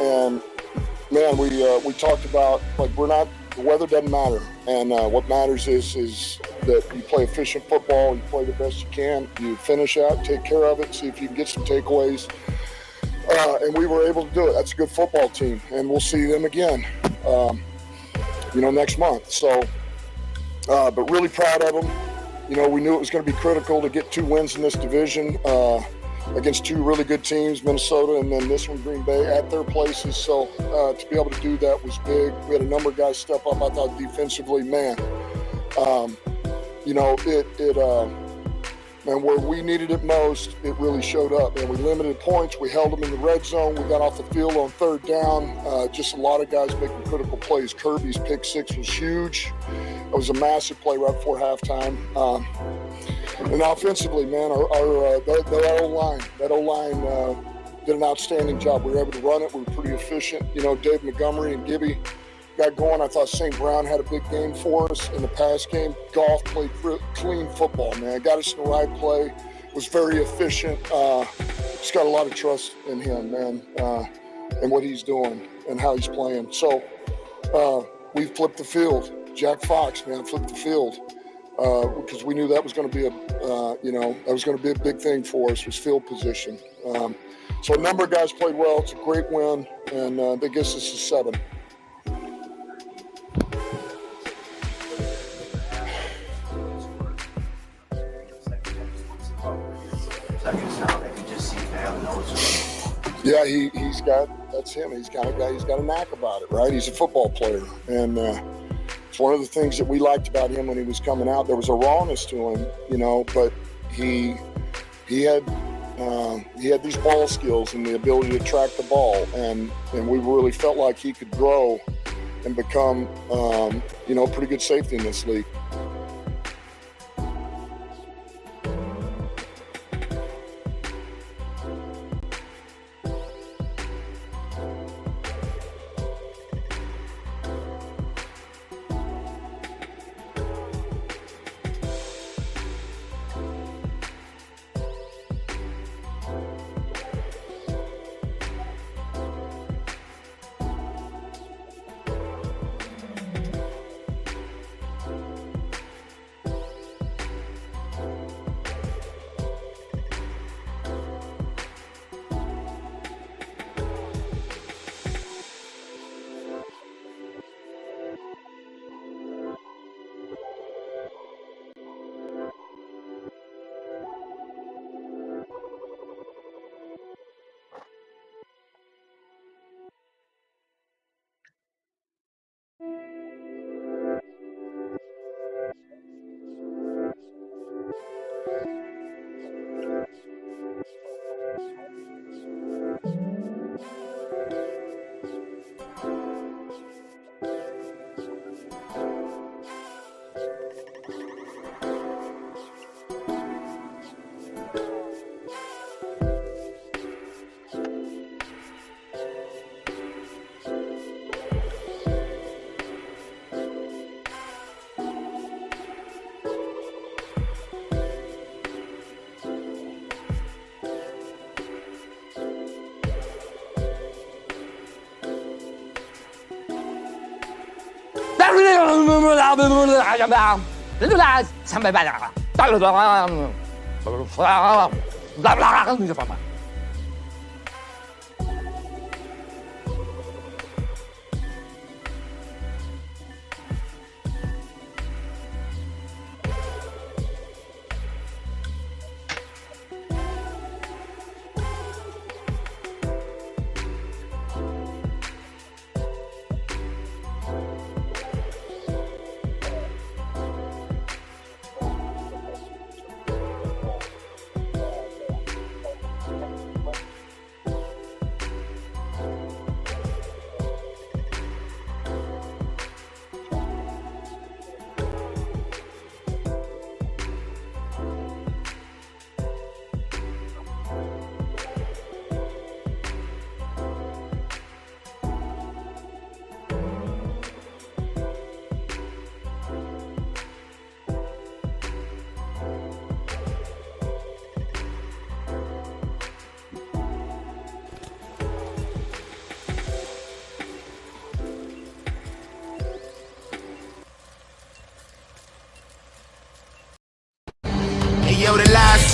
And man, we talked about, like, the weather doesn't matter, and what matters is that you play efficient football, you play the best you can, you finish out, take care of it, see if you can get some takeaways, and we were able to do it. That's a good football team, and we'll see them again, next month. So, but really proud of them. We knew it was going to be critical to get 2 wins in this division against 2 really good teams, Minnesota and then this one, Green Bay, at their places. So to be able to do that was big. We had a number of guys step up. I thought defensively, man, man, where we needed it most, it really showed up. And we limited points. We held them in the red zone. We got off the field on 3rd down. Just a lot of guys making critical plays. Kirby's pick 6 was huge. It was a massive play right before halftime. And offensively, man, that O-line did an outstanding job. We were able to run it. We were pretty efficient. Dave Montgomery and Gibby got going. I thought St. Brown had a big game for us in the pass game. Goff played clean football, man. Got us in the right play. Was very efficient. Just got a lot of trust in him, man, and what he's doing and how he's playing. So we flipped the field. Jack Fox, man, flipped the field. Because we knew that was going to be a big thing for us, was field position. So a number of guys played well. It's a great win, and that gets us to 7. Yeah, that's him. He's got a knack about it, right? He's a football player, and it's one of the things that we liked about him when he was coming out. There was a rawness to him, but he had these ball skills and the ability to track the ball, and we really felt like he could grow and become, a pretty good safety in this league.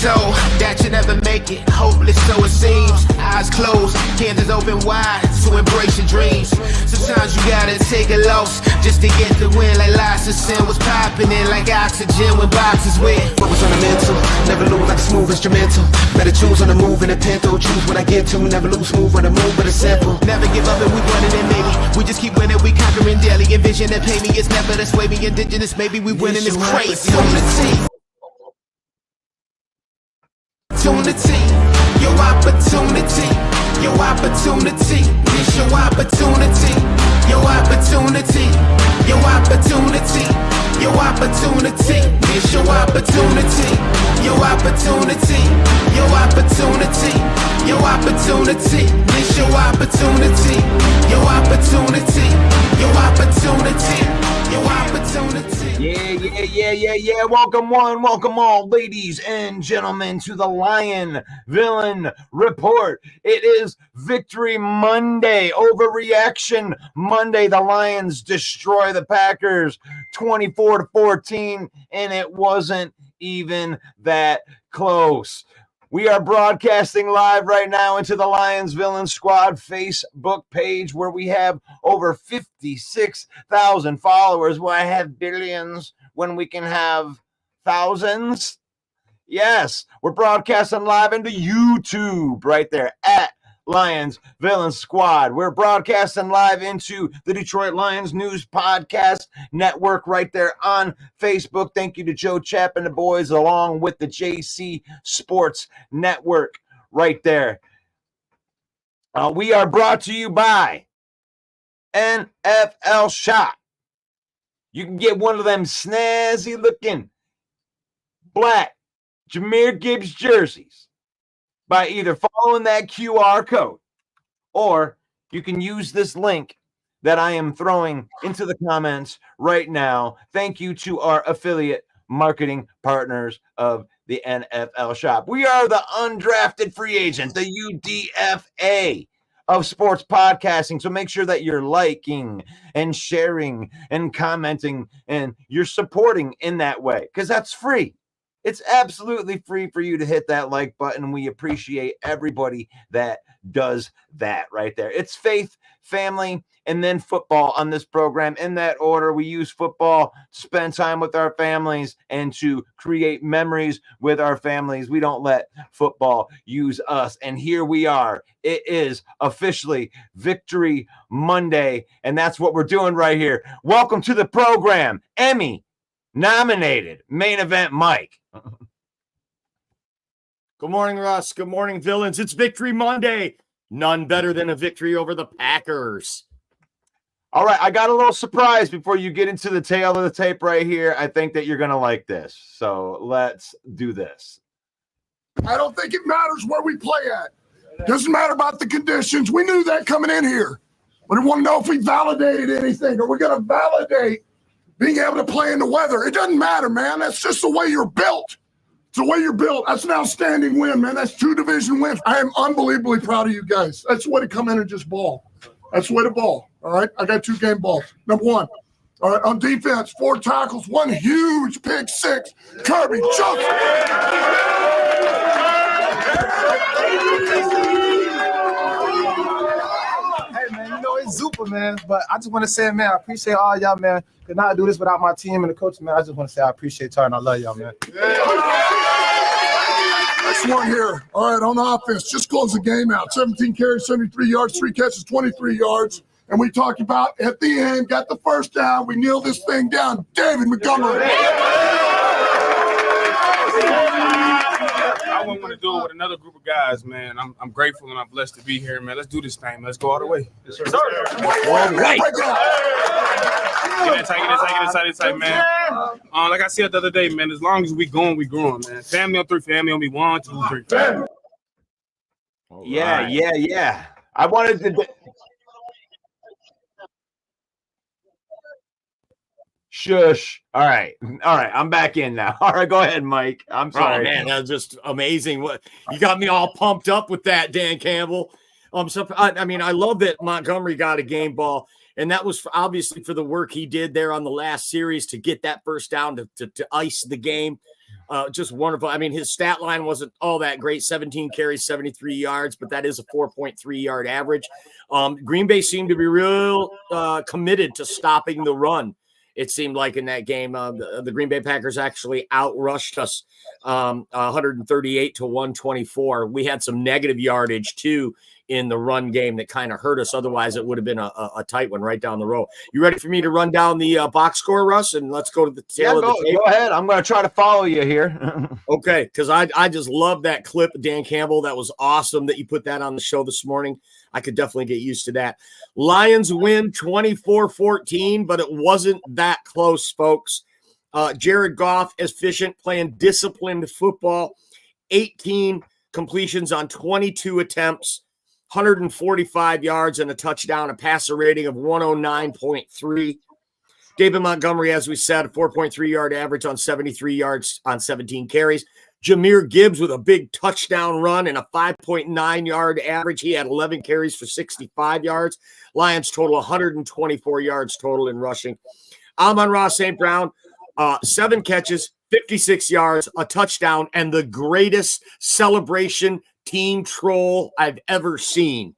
told that you never make it, hopeless so it seems. Eyes closed, hands open wide to embrace your dreams. Sometimes you gotta take a loss just to get the win. Like lots of sin was popping in like oxygen when boxes win. Focus on the mental, never lose like a smooth instrumental. Better choose on the move in a pinto, choose what I get to. Never lose, move on the move, but it's simple. Never give up and we running it maybe. We just keep winning, we conquering daily. Envision and pay me, it's never the sway me. Indigenous, maybe we winning this crazy. Opportunity, your opportunity, your opportunity, this your opportunity, your opportunity, your opportunity, your opportunity, this your opportunity, your opportunity, your opportunity, your opportunity, this your opportunity, your opportunity, your opportunity, your opportunity. Yeah. Welcome one, welcome all, ladies and gentlemen, to the Lion Villain Report. It is Victory Monday, Overreaction Monday. The Lions destroy the Packers 24-14, and it wasn't even that close. We are broadcasting live right now into the Lions Villain Squad Facebook page, where we have over 56,000 followers. Will I have billions when we can have thousands? Yes, we're broadcasting live into YouTube right there at Lions Villain Squad. We're broadcasting live into the Detroit Lions News Podcast Network right there on Facebook. Thank you to Joe Chapp and the boys, along with the JC Sports Network right there. We are brought to you by NFL Shop. You can get one of them snazzy looking black Jahmyr Gibbs jerseys by either following that QR code, or you can use this link that I am throwing into the comments right now. Thank you to our affiliate marketing partners of the NFL Shop. We are the undrafted free agent, the UDFA of sports podcasting. So make sure that you're liking and sharing and commenting, and you're supporting in that way, because that's free. It's absolutely free for you to hit that like button. We appreciate everybody that does that right there. It's faith, family, and then football on this program. In that order, we use football to spend time with our families and to create memories with our families. We don't let football use us. And here we are. It is officially Victory Monday, and that's what we're doing right here. Welcome to the program, Emmy nominated main event Mike. Good morning, Russ. Good morning, villains. It's Victory Monday. None better than a victory over the Packers. All right, I got a little surprise before you get into the tail of the tape right here. I think that you're going to like this. So let's do this. I don't think it matters where we play at. Doesn't matter about the conditions. We knew that coming in here. We want to know if we validated anything. Are we going to validate being able to play in the weather? It doesn't matter, man. That's just the way you're built. It's the way you're built. That's an outstanding win, man. That's 2 division wins. I am unbelievably proud of you guys. That's the way to come in and just ball. That's the way to ball. All right? I got 2 game balls. Number 1. All right, on defense, 4 tackles, 1 huge pick 6. Kirby jumps. Hey, man, you know it's super, man. But I just want to say, man, I appreciate all y'all, man. Could not do this without my team and the coach, man. I just want to say I appreciate y'all and I love y'all, man. Next one here. All right, on offense, just close the game out. 17 carries, 73 yards, 3 catches, 23 yards. And we talked about at the end, got the first down. We nailed this thing down. David Montgomery. I wouldn't want to do it with another group of guys, man. I'm grateful and I'm blessed to be here, man. Let's do this thing. Let's go all the way. Yes, sir. All right. Get inside, man. Like I said the other day, man, as long as we going, we growing, man. Family on 3, family on me 1, 2, 3. Family. Yeah. I wanted to... Shush. All right. I'm back in now. All right, go ahead, Mike. I'm sorry. Oh, man, that's just amazing. What you got me all pumped up with that, Dan Campbell. I mean, I love that Montgomery got a game ball, and that was obviously for the work he did there on the last series to get that first down to ice the game. Just wonderful. I mean, his stat line wasn't all that great, 17 carries, 73 yards, but that is a 4.3 yard average. Green Bay seemed to be real committed to stopping the run. It seemed like in that game, the Green Bay Packers actually outrushed us 138 to 124. We had some negative yardage too in the run game that kind of hurt us. Otherwise, it would have been a tight one right down the road. You ready for me to run down the box score, Russ? And let's go to the tail of the tape. Go ahead. I'm going to try to follow you here. Okay, because I just love that clip of Dan Campbell. That was awesome that you put that on the show this morning. I could definitely get used to that. Lions win 24-14, but it wasn't that close, folks. Jared Goff, efficient, playing disciplined football. 18 completions on 22 attempts, 145 yards and a touchdown, a passer rating of 109.3. David Montgomery, as we said, a 4.3 yard average on 73 yards on 17 carries. Jahmyr Gibbs with a big touchdown run and a 5.9 yard average. He had 11 carries for 65 yards. Lions total 124 yards total in rushing. Amon-Ra St. Brown, 7 catches, 56 yards, a touchdown, and the greatest celebration team troll I've ever seen.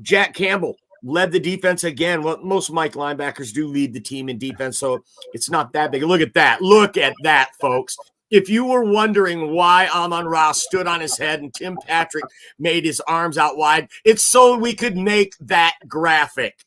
Jack Campbell led the defense again. Well, most Mike linebackers do lead the team in defense, so it's not that big. Look at that. Look at that, folks. If you were wondering why Amon-Ra stood on his head and Tim Patrick made his arms out wide, it's so we could make that graphic.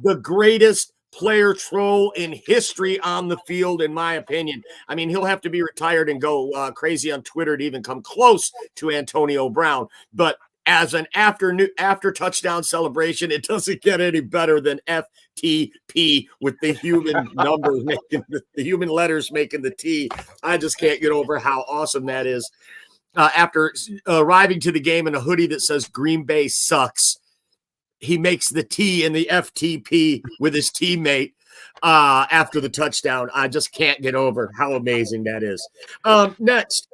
The greatest player troll in history on the field, in my opinion. I mean, he'll have to be retired and go crazy on Twitter to even come close to Antonio Brown. But as an after touchdown celebration, it doesn't get any better than FTP with the human numbers making the human letters making the T. I just can't get over how awesome that is. After arriving to the game in a hoodie that says Green Bay sucks, he makes the T in the FTP with his teammate after the touchdown. I just can't get over how amazing that is. Next.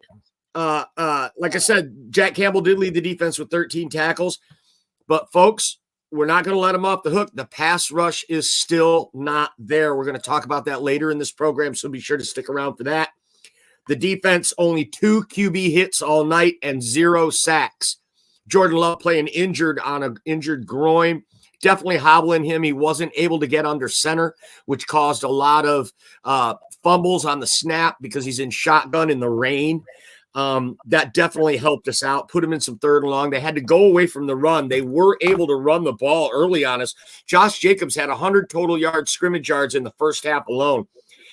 Like I said, Jack Campbell did lead the defense with 13 tackles, but folks, we're not going to let him off the hook. The pass rush is still not there. We're going to talk about that later in this program, so be sure to stick around for that. The defense, only 2 QB hits all night and 0 sacks. Jordan Love playing injured on an injured groin, definitely hobbling him. He wasn't able to get under center, which caused a lot of fumbles on the snap because he's in shotgun in the rain. That definitely helped us out, put him in some third and long. They had to go away from the run. They were able to run the ball early on us. Josh Jacobs had 100 total scrimmage yards in the first half alone.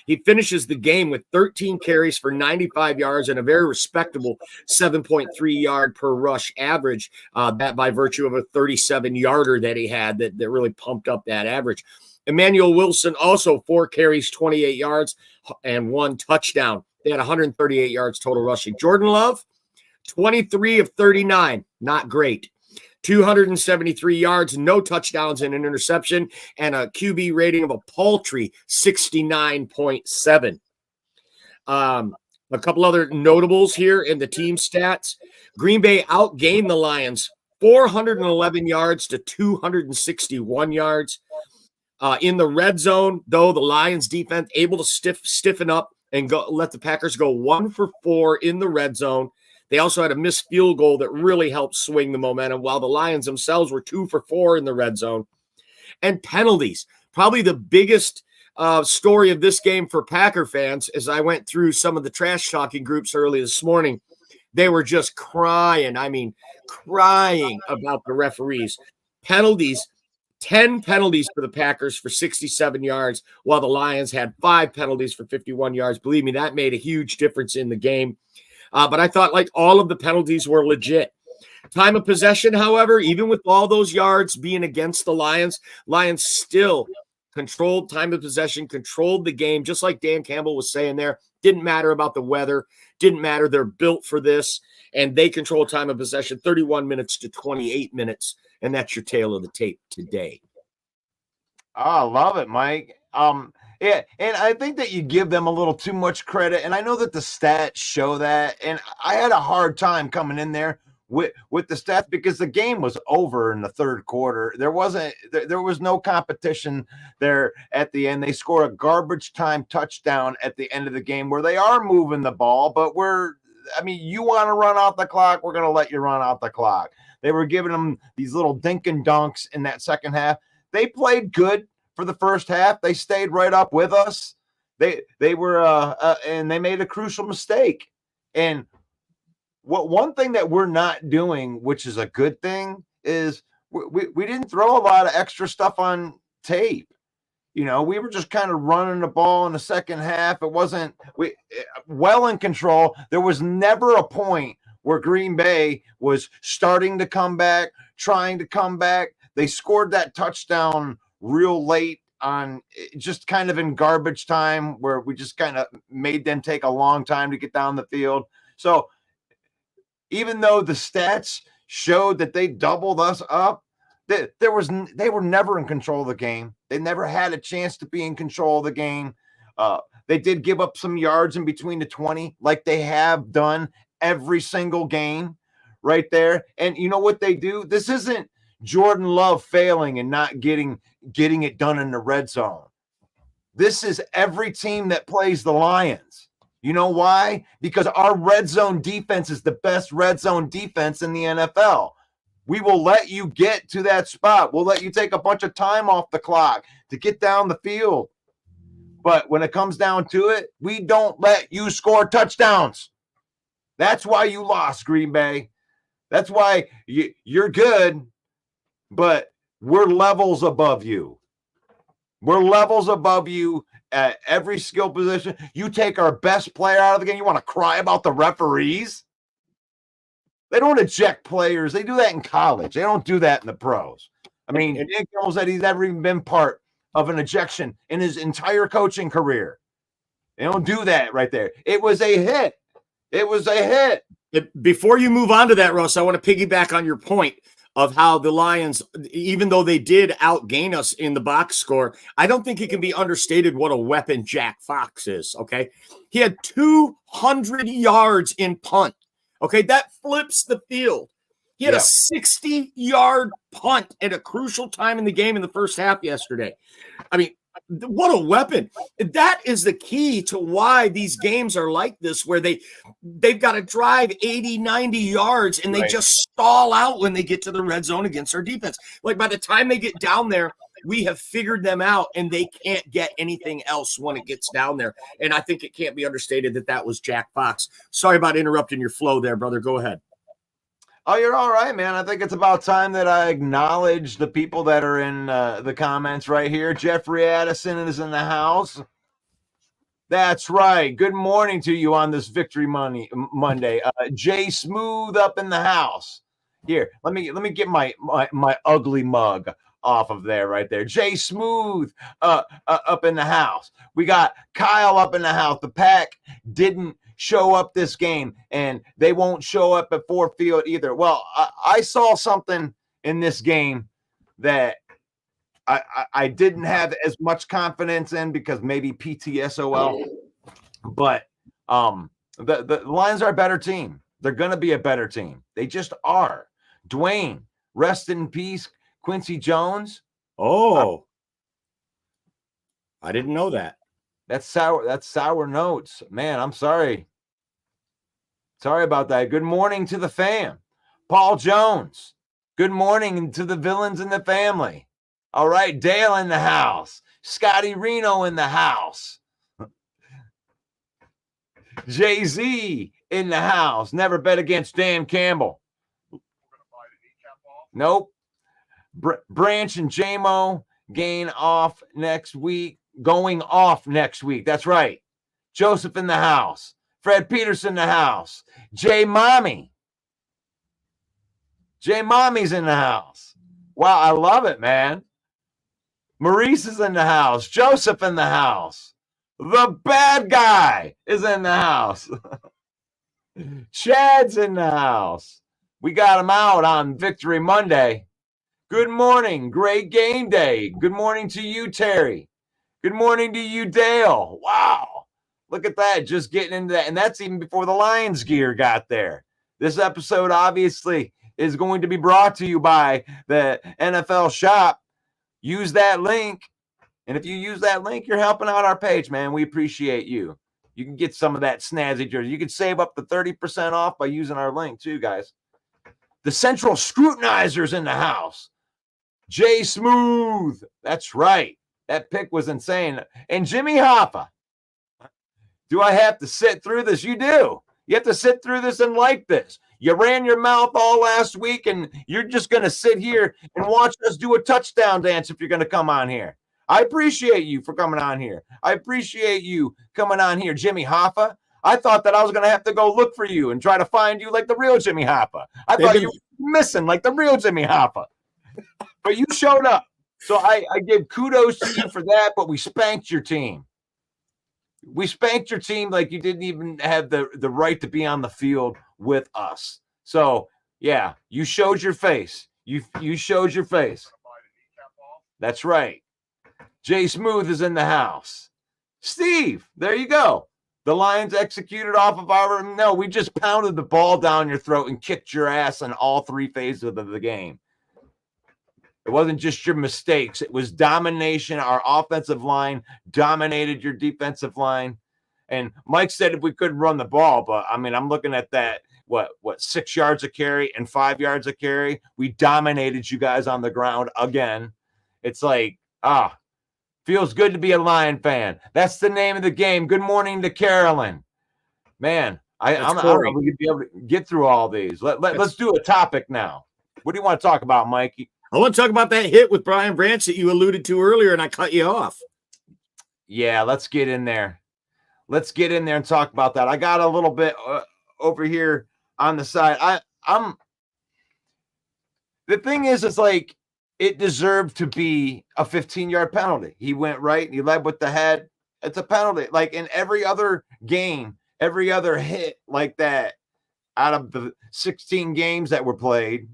He finishes the game with 13 carries for 95 yards and a very respectable 7.3 yard per rush average, that by virtue of a 37-yarder that he had that really pumped up that average. Emmanuel Wilson also 4 carries, 28 yards, and 1 touchdown. They had 138 yards total rushing. Jordan Love, 23 of 39. Not great. 273 yards, no touchdowns and an interception, and a QB rating of a paltry 69.7. A couple other notables here in the team stats. Green Bay outgained the Lions 411 yards to 261 yards. In the red zone, though, the Lions defense able to stiffen up and let the Packers go 1 for 4 in the red zone. They also had a missed field goal that really helped swing the momentum, while the Lions themselves were 2 for 4 in the red zone. And penalties, probably the biggest story of this game for Packer fans. As I went through some of the trash talking groups early this morning, they were just crying. I mean, crying about the referees. Penalties. 10 penalties for the Packers for 67 yards, while the Lions had 5 penalties for 51 yards. Believe me, that made a huge difference in the game. But I thought like all of the penalties were legit. Time of possession, however, even with all those yards being against the Lions still controlled time of possession, controlled the game, just like Dan Campbell was saying there. Didn't matter about the weather. Didn't matter. They're built for this. And they control time of possession 31 minutes to 28 minutes. And that's your tale of the tape today. Oh, I love it, Mike. Yeah, and I think that you give them a little too much credit. And I know that the stats show that. And I had a hard time coming in there with the stats because the game was over in the third quarter. There was no competition there at the end. They score a garbage time touchdown at the end of the game where they are moving the ball, but you want to run out the clock, we're going to let you run out the clock. They were giving them these little dink and dunks in that second half. They played good for the first half. They stayed right up with us. They were and they made a crucial mistake. And one thing that we're not doing, which is a good thing, is we didn't throw a lot of extra stuff on tape. We were just kind of running the ball in the second half. It wasn't well in control. There was never a point where Green Bay was starting to come back, trying to come back. They scored that touchdown real late on just kind of in garbage time where we just kind of made them take a long time to get down the field. So even though the stats showed that they doubled us up, they were never in control of the game. They never had a chance to be in control of the game. They did give up some yards in between the 20, like they have done every single game right there. And you know what they do? This isn't Jordan Love failing and not getting it done in the red zone. This is every team that plays the Lions. You know why? Because our red zone defense is the best red zone defense in the NFL. We will let you get to that spot. We'll let you take a bunch of time off the clock to get down the field. But when it comes down to it, we don't let you score touchdowns. That's why you lost, Green Bay. That's why you're good, but we're levels above you. We're levels above you at every skill position. You take our best player out of the game. You want to cry about the referees? They don't eject players. They do that in college. They don't do that in the pros. Dan Campbell said he's never even been part of an ejection in his entire coaching career. They don't do that right there. It was a hit. It was a hit. Before you move on to that, Russ, I want to piggyback on your point of how the Lions, even though they did outgain us in the box score, I don't think it can be understated what a weapon Jack Fox is, okay? He had 200 yards in punt, okay? That flips the field. He had a 60-yard punt at a crucial time in the game in the first half yesterday. What a weapon. That is the key to why these games are like this, where they've got to drive 80, 90 yards, and they just stall out when they get to the red zone against our defense. Like, by the time they get down there, we have figured them out, and they can't get anything else when it gets down there. And I think it can't be understated that was Jack Fox. Sorry about interrupting your flow there, brother. Go ahead. Oh, you're all right, man. I think it's about time that I acknowledge the people that are in the comments right here. Jeffrey Addison is in the house. That's right. Good morning to you on this Victory Monday. Jay Smooth up in the house. Here, let me get my ugly mug off of there right there. Jay Smooth up in the house. We got Kyle up in the house. The Pack didn't show up this game, and they won't show up at Ford Field either. Well, I saw something in this game that I didn't have as much confidence in because maybe PTSOL, but the Lions are a better team. They're going to be a better team. They just are. Dwayne, rest in peace, Quincy Jones. Oh, I didn't know that. That's sour notes, man. I'm sorry. Sorry about that. Good morning to the fam. Paul Jones. Good morning to the villains in the family. All right. Dale in the house. Scotty Reno in the house. Jay-Z in the house. Never bet against Dan Campbell. Nope. Branch and JMO going off next week. That's right. Joseph in the house. Fred Peterson in the house. J Mommy's in the house. Wow, I love it, man. Maurice is in the house. Joseph in the house. The bad guy is in the house. Chad's in the house. We got him out on Victory Monday. Good morning. Great game day. Good morning to you, Terry. Good morning to you, Dale. Wow. Look at that. Just getting into that. And that's even before the Lions gear got there. This episode obviously is going to be brought to you by the NFL Shop. Use that link. And if you use that link, you're helping out our page, man. We appreciate you. You can get some of that snazzy jersey. You can save up to 30% off by using our link too, guys. The Central Scrutinizer's in the house. Jay Smooth. That's right. That pick was insane. And Jimmy Hoffa. Do I have to sit through this? You do. You have to sit through this and like this. You ran your mouth all last week, and you're just going to sit here and watch us do a touchdown dance if you're going to come on here. I appreciate you for coming on here. I appreciate you coming on here, Jimmy Hoffa. I thought that I was going to have to go look for you and try to find you like the real Jimmy Hoffa. I thought you were missing like the real Jimmy Hoffa. But you showed up. So I give kudos to you for that, but we spanked your team. We spanked your team like you didn't even have the right to be on the field with us. So, yeah, you showed your face. You showed your face. That's right. Jay Smooth is in the house. Steve, there you go. The Lions executed off of our – no, we just pounded the ball down your throat and kicked your ass in all three phases of the game. It wasn't just your mistakes. It was domination. Our offensive line dominated your defensive line. And Mike said if we couldn't run the ball, but, I mean, I'm looking at that, what 6 yards a carry and 5 yards a carry. We dominated you guys on the ground again. It's like, feels good to be a Lion fan. That's the name of the game. Good morning to Carolyn. Man, I don't know if we could be able to get through all these. Let's do a topic now. What do you want to talk about, Mikey? I want to talk about that hit with Brian Branch that you alluded to earlier, and I cut you off. Yeah, let's get in there. Let's get in there and talk about that. I got a little bit over here on the side. The thing is, it's like it deserved to be a 15-yard penalty. He went right and he led with the head. It's a penalty. Like in every other game, every other hit like that out of the 16 games that were played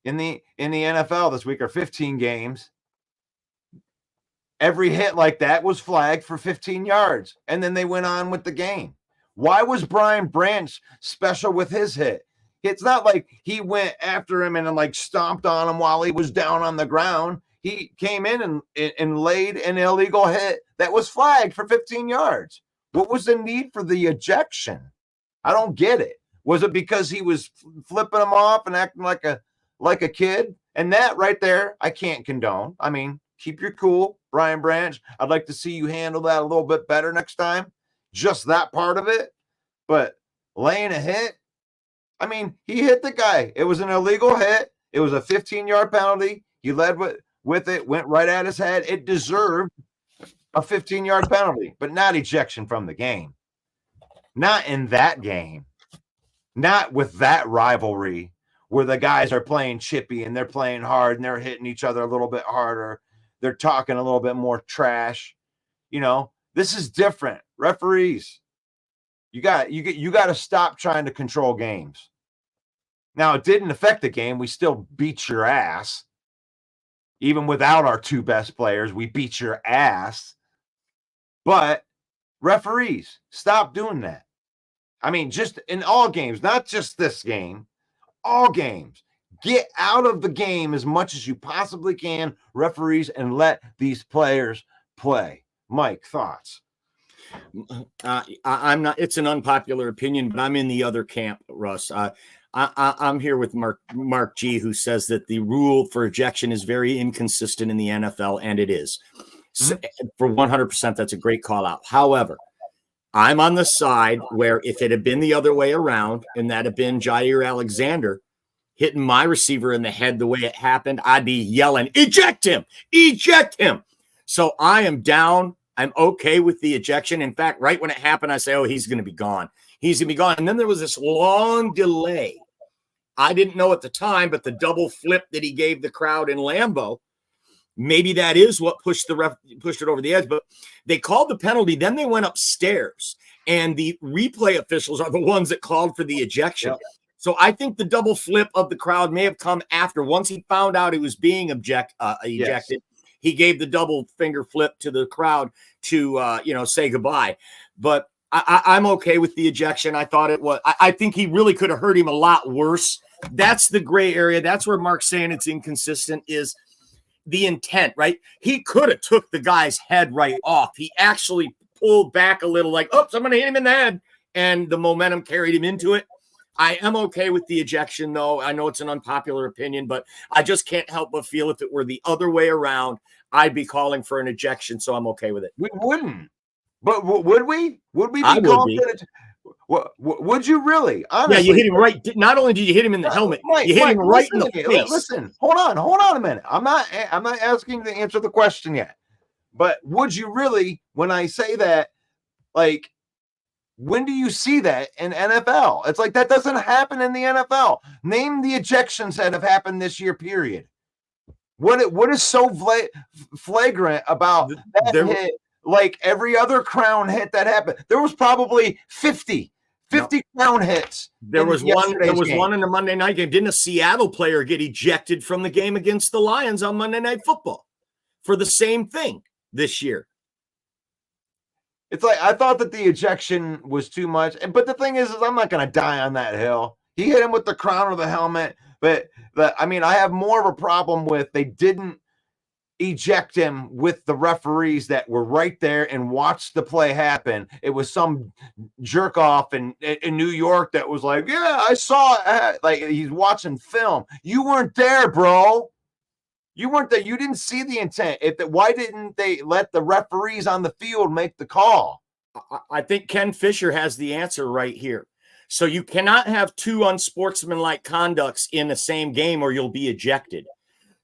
in the NFL this week, or 15 games, every hit like that was flagged for 15 yards, and then they went on with the game. Why was Brian Branch special with his hit? It's not like he went after him and like stomped on him while he was down on the ground. He came in and laid an illegal hit that was flagged for 15 yards. What was the need for the ejection? I don't get it. Was it because he was flipping him off and acting like a kid? And that right there, I can't condone. I mean, keep your cool, Brian Branch. I'd like to see you handle that a little bit better next time. Just that part of it. But laying a hit, I mean, he hit the guy. It was an illegal hit. It was a 15-yard penalty. He led with it, went right at his head. It deserved a 15-yard penalty, but not ejection from the game. Not in that game. Not with that rivalry where the guys are playing chippy and they're playing hard and they're hitting each other a little bit harder. They're talking a little bit more trash. You know, this is different. Referees, you got to stop trying to control games. Now, it didn't affect the game. We still beat your ass. Even without our 2 best players, we beat your ass. But referees, stop doing that. I mean, just in all games, not just this game, all games. Get out of the game as much as you possibly can, referees, and let these players play. Mike, thoughts? I'm not. It's an unpopular opinion, but I'm in the other camp, Russ. I'm here with Mark G, who says that the rule for ejection is very inconsistent in the NFL, and it is. So, for 100%, that's a great call out. However, I'm on the side where if it had been the other way around, and that had been Jair Alexander hitting my receiver in the head the way it happened, I'd be yelling, eject him, eject him. So I am down. I'm okay with the ejection. In fact, right when it happened, I say, oh, he's going to be gone. He's going to be gone. And then there was this long delay. I didn't know at the time, but the double flip that he gave the crowd in Lambeau, maybe that is what pushed it over the edge. But they called the penalty. Then they went upstairs, and the replay officials are the ones that called for the ejection. Yep. So I think the double flip of the crowd may have come after. Once he found out he was being ejected, yes, he gave the double finger flip to the crowd to say goodbye. But I'm okay with the ejection. I thought it was. I think he really could have hurt him a lot worse. That's the gray area. That's where Mark's saying it's inconsistent is the intent, right? He could have took the guy's head right off. He actually pulled back a little like, oops, I'm going to hit him in the head. And the momentum carried him into it. I am okay with the ejection, though. I know it's an unpopular opinion, but I just can't help but feel if it were the other way around, I'd be calling for an ejection, so I'm okay with it. We wouldn't. But would we? Would we be I would calling be. it? Would you really? Honestly, Yeah, you hit him right. Not only did you hit him in the helmet, Mike, you hit him right in the listen to me. face. Listen, hold on a minute. I'm not asking to answer the question yet. But would you really, when I say that, like, when do you see that in NFL? It's like that doesn't happen in the NFL. Name the ejections that have happened this year, period. What is so flagrant about that hit? Like every other crown hit that happened, there was probably 50 crown hits. There was one in the Monday night game. Didn't a Seattle player get ejected from the game against the Lions on Monday Night Football for the same thing this year? It's like I thought that the ejection was too much. But the thing is I'm not going to die on that hill. He hit him with the crown of the helmet. But I mean, I have more of a problem with they didn't eject him with the referees that were right there and watched the play happen. It was some jerk off in New York that was like, yeah, I saw it. Like he's watching film. You weren't there, bro. You weren't there. You didn't see the intent. Why didn't they let the referees on the field make the call? I think Ken Fisher has the answer right here. So you cannot have two unsportsmanlike conducts in the same game or you'll be ejected.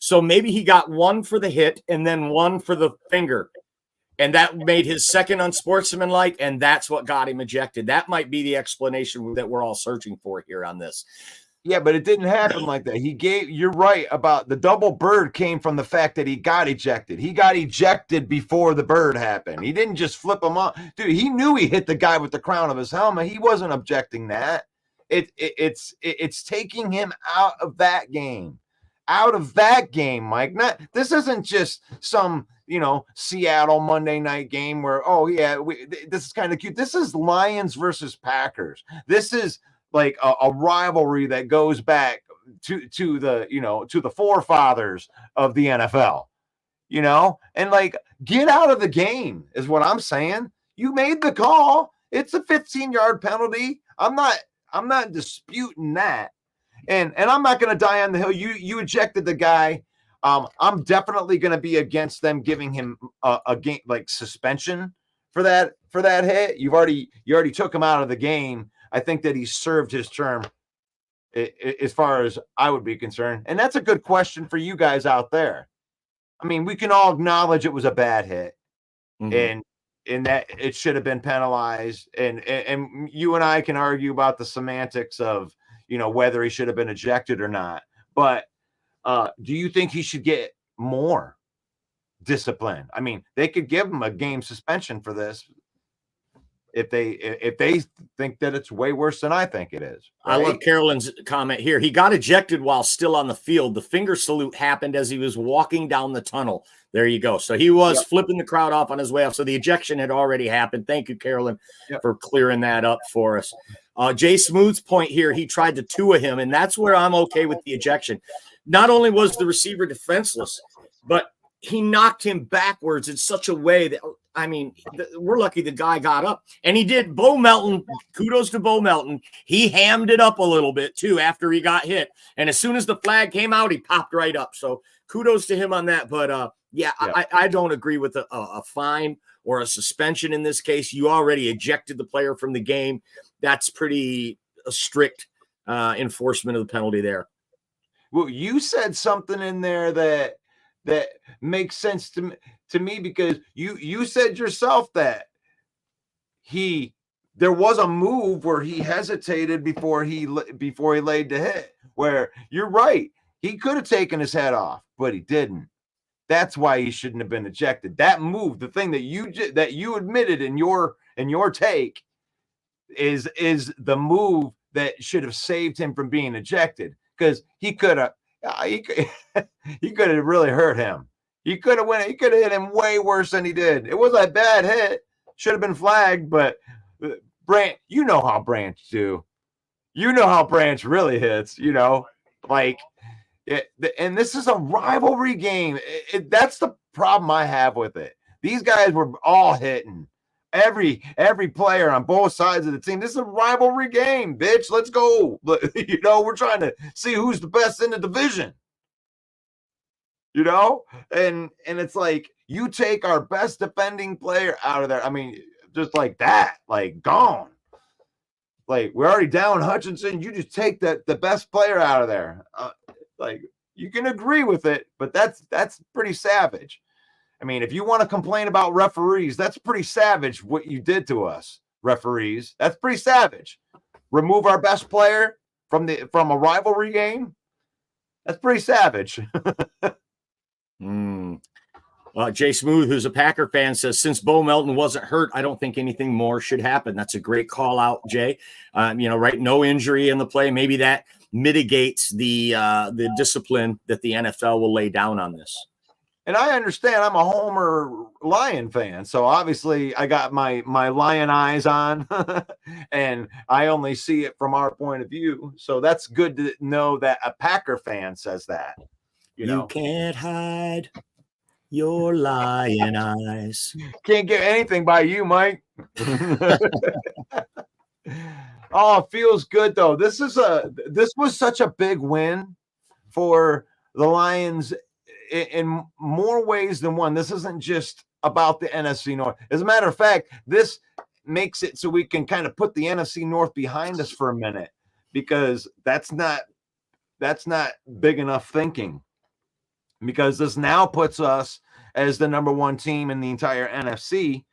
So maybe he got one for the hit and then one for the finger. And that made his second unsportsmanlike, and that's what got him ejected. That might be the explanation that we're all searching for here on this. Yeah, but it didn't happen like that. You're right about the double bird came from the fact that he got ejected. He got ejected before the bird happened. He didn't just flip him off. Dude, he knew he hit the guy with the crown of his helmet. He wasn't objecting that. It's taking him out of that game. Out of that game, Mike. This isn't just some, Seattle Monday night game where, this is kind of cute. This is Lions versus Packers. This is like a rivalry that goes back to the forefathers of the NFL, and like get out of the game is what I'm saying. You made the call. It's a 15-yard penalty. I'm not disputing that. And I'm not going to die on the hill. You ejected the guy. I'm definitely going to be against them giving him a game like suspension for that hit. You already took him out of the game. I think that he served his term as far as I would be concerned. And that's a good question for you guys out there. I mean, we can all acknowledge it was a bad hit and that it should have been penalized. And you and I can argue about the semantics of, whether he should have been ejected or not. But do you think he should get more discipline? I mean, they could give him a game suspension for this if they think that it's way worse than I think it is. Right? I love Carolyn's comment here. He got ejected while still on the field. The finger salute happened as he was walking down the tunnel. There you go. So he was flipping the crowd off on his way up. So the ejection had already happened. Thank you, Carolyn, for clearing that up for us. Jay Smooth's point here, he tried to Tua him, and that's where I'm okay with the ejection. Not only was the receiver defenseless, but he knocked him backwards in such a way that, I mean, we're lucky the guy got up. And he did. Bo Melton, kudos to Bo Melton. He hammed it up a little bit, too, after he got hit. And as soon as the flag came out, he popped right up. So kudos to him on that. But, I don't agree with a fine or a suspension in this case. You already ejected the player from the game. That's pretty strict enforcement of the penalty there. Well, you said something in there that makes sense to me because you said yourself that there was a move where he hesitated before he laid the hit, where you're right. He could have taken his head off, but he didn't. That's why he shouldn't have been ejected. That move, the thing that you admitted in your take is the move that should have saved him from being ejected, because he could have really hurt him. He could have hit him way worse than he did. It was a bad hit. Should have been flagged, but Branch, you know how Branch do. You know how Branch really hits, like and this is a rivalry game. That's the problem I have with it. These guys were all hitting. Every player on both sides of the team. This is a rivalry game, bitch. Let's go. We're trying to see who's the best in the division. And it's like you take our best defending player out of there. I mean, just like that, like gone. Like we're already down Hutchinson. You just take the best player out of there. Like you can agree with it, but that's pretty savage. I mean, if you want to complain about referees, that's pretty savage what you did to us, referees. That's pretty savage. Remove our best player from a rivalry game. That's pretty savage. Jay Smooth, who's a Packer fan, says, since Bo Melton wasn't hurt, I don't think anything more should happen. That's a great call out, Jay. Right? No injury in the play. Maybe that mitigates the discipline that the NFL will lay down on this. And I understand I'm a Homer Lion fan, so obviously I got my lion eyes on, and I only see it from our point of view. So that's good to know that a Packer fan says that. You can't hide your lion eyes. Can't get anything by you, Mike. Oh, it feels good though. This was such a big win for the Lions in more ways than one. This isn't just about the NFC North. As a matter of fact, this makes it so we can kind of put the NFC North behind us for a minute, because that's not big enough thinking, because this now puts us as the number one team in the entire NFC.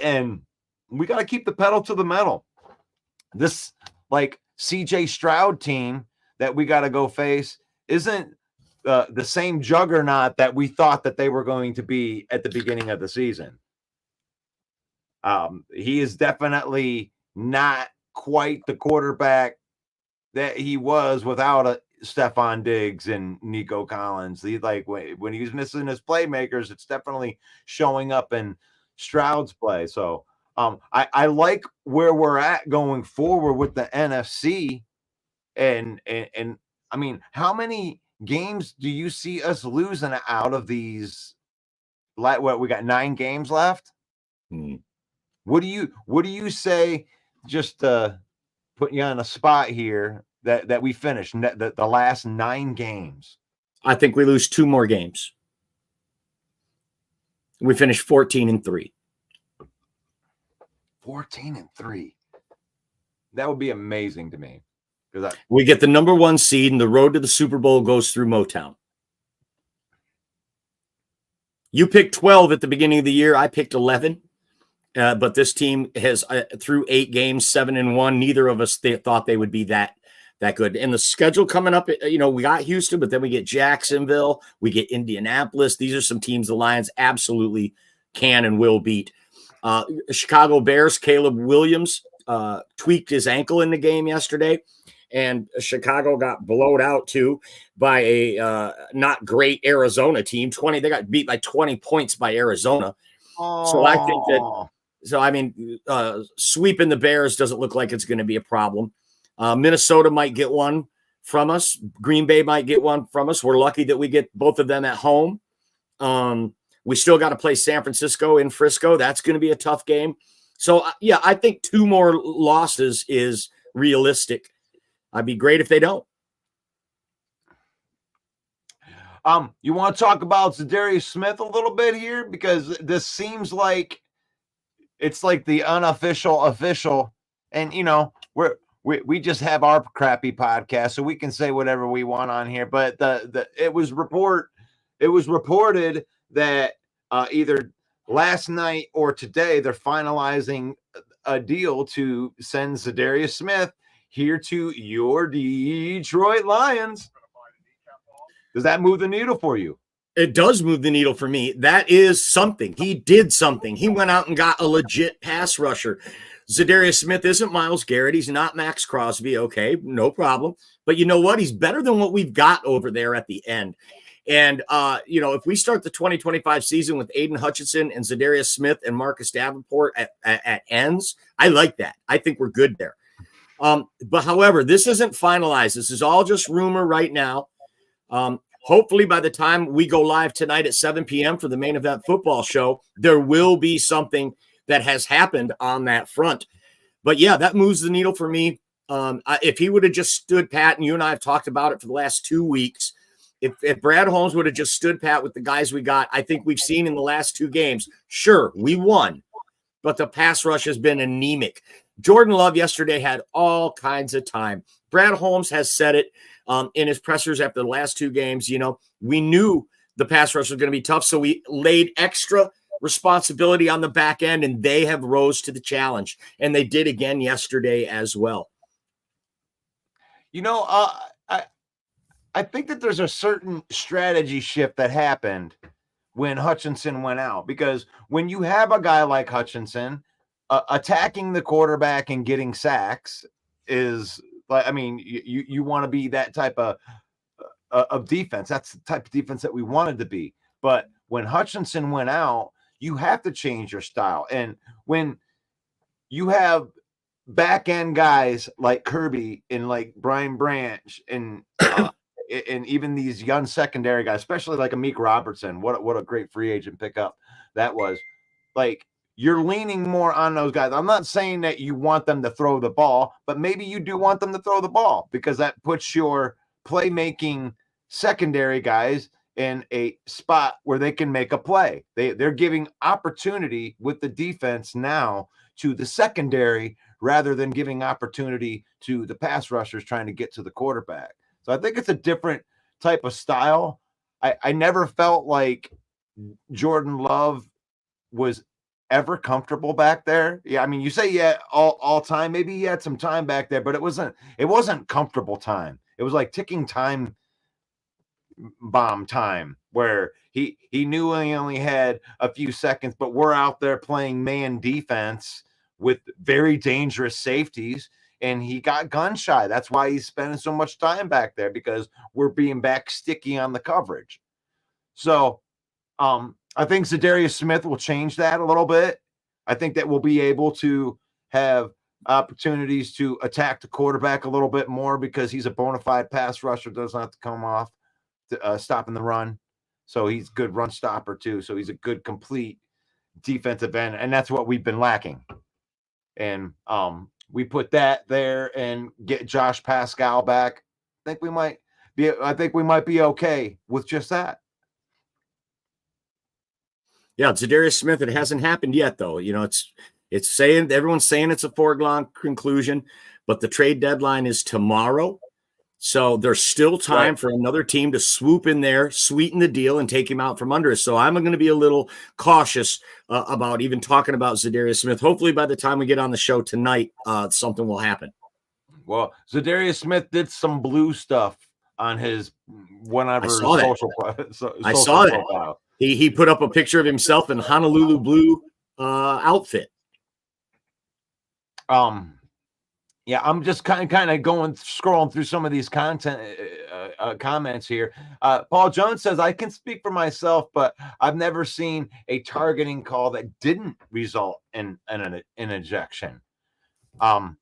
And we got to keep the pedal to the metal. This like CJ Stroud team that we got to go face isn't the same juggernaut that we thought that they were going to be at the beginning of the season. He is definitely not quite the quarterback that he was without Stephon Diggs and Nico Collins. When he was missing his playmakers, it's definitely showing up in Stroud's play. So I like where we're at going forward with the NFC. And I mean, how many games do you see us losing out of these? What, we got 9 games left. What do you say? Just putting you on a spot here that we finished the last 9 games. I think we lose 2 more games. We finished 14-3. 14-3. That would be amazing to me. We get the number 1 seed, and the road to the Super Bowl goes through Motown. You picked 12 at the beginning of the year. I picked 11. But this team has, through 8 games, 7-1. Neither of us thought they would be that good. And the schedule coming up, we got Houston, but then we get Jacksonville. We get Indianapolis. These are some teams the Lions absolutely can and will beat. Chicago Bears, Caleb Williams tweaked his ankle in the game yesterday. And Chicago got blown out too by a not great Arizona team. They got beat by 20 points by Arizona. So I think that. Sweeping the Bears doesn't look like it's going to be a problem. Minnesota might get one from us. Green Bay might get one from us. We're lucky that we get both of them at home. We still got to play San Francisco in Frisco. That's going to be a tough game. So I think 2 more losses is realistic. I'd be great if they don't. You want to talk about Zadarius Smith a little bit here? Because this seems like it's like the unofficial official. And, we just have our crappy podcast, so we can say whatever we want on here. But it was reported that either last night or today, they're finalizing a deal to send Zadarius Smith here to your Detroit Lions. Does that move the needle for you? It does move the needle for me. That is something. He did something. He went out and got a legit pass rusher. Zadarius Smith isn't Myles Garrett. He's not Max Crosby. Okay, no problem. But you know what? He's better than what we've got over there at the end. And, if we start the 2025 season with Aiden Hutchinson and Zadarius Smith and Marcus Davenport at ends, I like that. I think we're good there. But however, this isn't finalized. This is all just rumor right now. Hopefully by the time we go live tonight at 7 p.m. for the main event football show, there will be something that has happened on that front. But yeah, that moves the needle for me. If he would have just stood pat, and you and I have talked about it for the last 2 weeks, if Brad Holmes would have just stood pat with the guys we got, I think we've seen in the last 2 games, sure, we won, but the pass rush has been anemic. Jordan Love yesterday had all kinds of time. Brad Holmes has said it in his pressers after the last 2 games. We knew the pass rush was going to be tough, so we laid extra responsibility on the back end, and they have rose to the challenge, and they did again yesterday as well. I think that there's a certain strategy shift that happened when Hutchinson went out, because when you have a guy like Hutchinson, attacking the quarterback and getting sacks is like, you want to be that type of defense. That's the type of defense that we wanted to be. But when Hutchinson went out, you have to change your style. And when you have back end guys like Kirby and like Brian Branch and even these young secondary guys, especially like Amik Robertson, what a great free agent pickup that was. Like, you're leaning more on those guys. I'm not saying that you want them to throw the ball, but maybe you do want them to throw the ball, because that puts your playmaking secondary guys in a spot where they can make a play. They're giving opportunity with the defense now to the secondary rather than giving opportunity to the pass rushers trying to get to the quarterback. So I think it's a different type of style. I never felt like Jordan Love was ever comfortable back there. Yeah, you say all time. Maybe he had some time back there, but it wasn't comfortable time. It was like ticking time bomb time, where he knew he only had a few seconds, but we're out there playing man defense with very dangerous safeties, and he got gun shy. That's why he's spending so much time back there, because we're being back sticky on the coverage. So I think Zadarius Smith will change that a little bit. I think that we'll be able to have opportunities to attack the quarterback a little bit more, because he's a bona fide pass rusher, doesn't have to come off to, stopping the run. So he's a good run stopper too. So he's a good complete defensive end, and that's what we've been lacking. And we put that there and get Josh Pascal back. I think we might be okay with just that. Yeah, Zadarius Smith, it hasn't happened yet, though. It's saying, everyone's saying it's a foregone conclusion, but the trade deadline is tomorrow. So there's still time for another team to swoop in there, sweeten the deal, and take him out from under us. So I'm going to be a little cautious about even talking about Zadarius Smith. Hopefully by the time we get on the show tonight, something will happen. Well, Zadarius Smith did some blue stuff on his social profile. He put up a picture of himself in Honolulu blue outfit. Yeah, I'm just kind of scrolling through some of these comments here. Paul Jones says, I can speak for myself, but I've never seen a targeting call that didn't result in an ejection. I've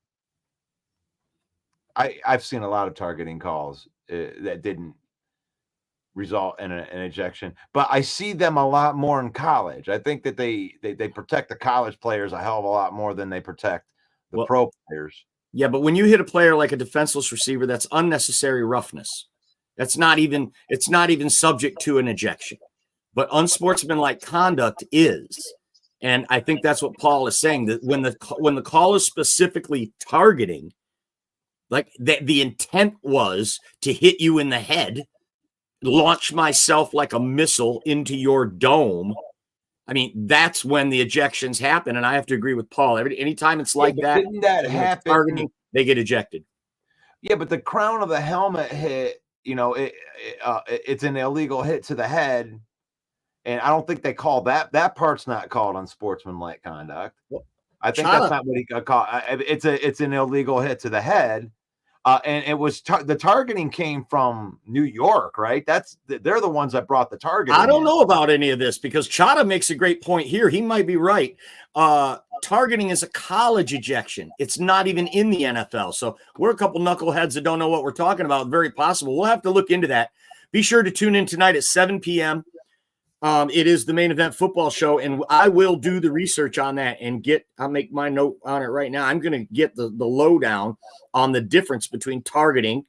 seen a lot of targeting calls that didn't result in an ejection, but I see them a lot more in college. I think that they protect the college players a hell of a lot more than they protect the pro players. Yeah, but when you hit a player like a defenseless receiver, that's unnecessary roughness. It's not even subject to an ejection. But unsportsmanlike conduct is. And I think that's what Paul is saying, that when the call is specifically targeting, like the intent was to hit you in the head, launch myself like a missile into your dome. That's when the ejections happen, and I have to agree with Paul. Anytime it's like that, didn't that happen? Targeting, they get ejected. Yeah, but the crown of the helmet hit, it's an illegal hit to the head, and I don't think they call that. That part's not called unsportsmanlike conduct. I think that's not what he got called. It's an illegal hit to the head. And it was the targeting came from New York, right? They're the ones that brought the targeting. I don't know about any of this because Chada makes a great point here. He might be right. Targeting is a college ejection. It's not even in the NFL. So we're a couple knuckleheads that don't know what we're talking about. Very possible. We'll have to look into that. Be sure to tune in tonight at 7 p.m. It is the main event football show, and I will do the research on that and I'll make my note on it right now. I'm going to get the lowdown on the difference between targeting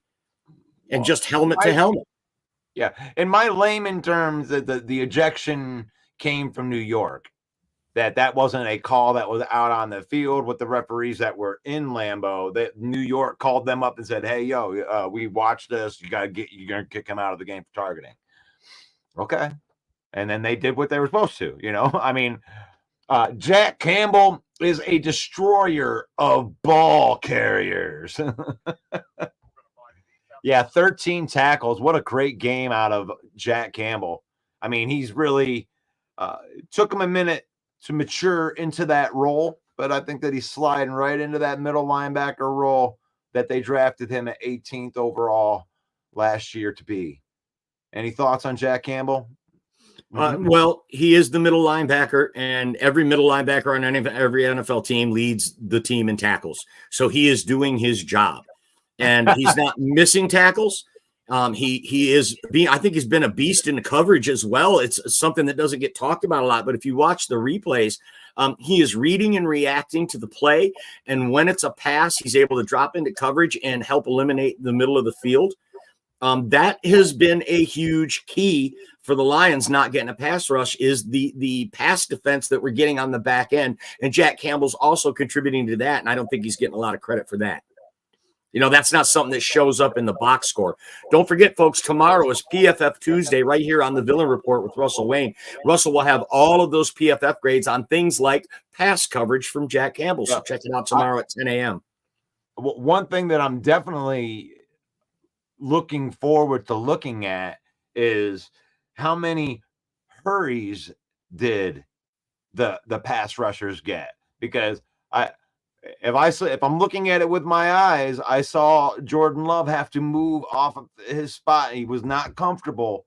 and just helmet to helmet. Yeah. In my layman terms, the ejection came from New York. That wasn't a call that was out on the field with the referees that were in Lambeau. That New York called them up and said, "Hey, we watched this. You're gonna kick him out of the game for targeting." Okay, and then they did what they were supposed to. I mean, Jack Campbell is a destroyer of ball carriers. Yeah, 13 tackles. What a great game out of Jack Campbell. I mean, he's really took him a minute to mature into that role, but I think that he's sliding right into that middle linebacker role that they drafted him at 18th overall last year to be. Any thoughts on Jack Campbell? Well, he is the middle linebacker, and every middle linebacker on every NFL team leads the team in tackles. So he is doing his job, and he's not missing tackles. He is being, I think he's been a beast in the coverage as well. It's something that doesn't get talked about a lot, but if you watch the replays, he is reading and reacting to the play. And when it's a pass, he's able to drop into coverage and help eliminate the middle of the field. That has been a huge key for the Lions not getting a pass rush is the pass defense that we're getting on the back end. And Jack Campbell's also contributing to that. And I don't think he's getting a lot of credit for that. That's not something that shows up in the box score. Don't forget, folks, tomorrow is PFF Tuesday right here on the Villain Report with Russell Wayne. Russell will have all of those PFF grades on things like pass coverage from Jack Campbell. So check it out tomorrow at 10 a.m. One thing that I'm definitely looking forward to looking at is how many hurries did the pass rushers get? Because if I'm looking at it with my eyes, I saw Jordan Love have to move off of his spot. He was not comfortable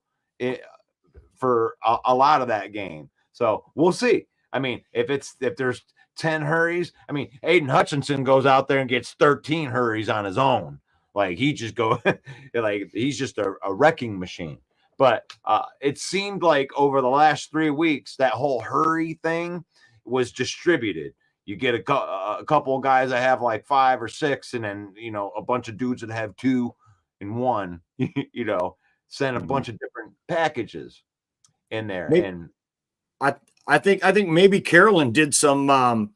for a lot of that game. So we'll see. I mean, if there's 10 hurries, I mean, Aiden Hutchinson goes out there and gets 13 hurries on his own. Like he just like he's just a wrecking machine. But it seemed like over the last 3 weeks, that whole hurry thing was distributed. You get a couple of guys that have like 5 or 6, and then a bunch of dudes that have 2 and 1. Send a bunch of different packages in there. Maybe, and I think maybe Carolyn did some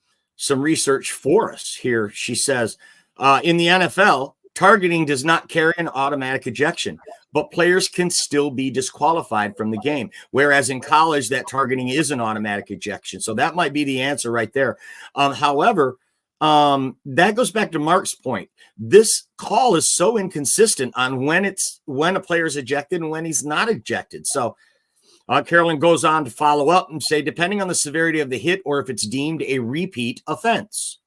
research for us here. She says in the NFL, targeting does not carry an automatic ejection, but players can still be disqualified from the game. Whereas in college, that targeting is an automatic ejection. So that might be the answer right there. However, that goes back to Mark's point. This call is so inconsistent on when a player is ejected and when he's not ejected. So Carolyn goes on to follow up and say, depending on the severity of the hit or if it's deemed a repeat offense.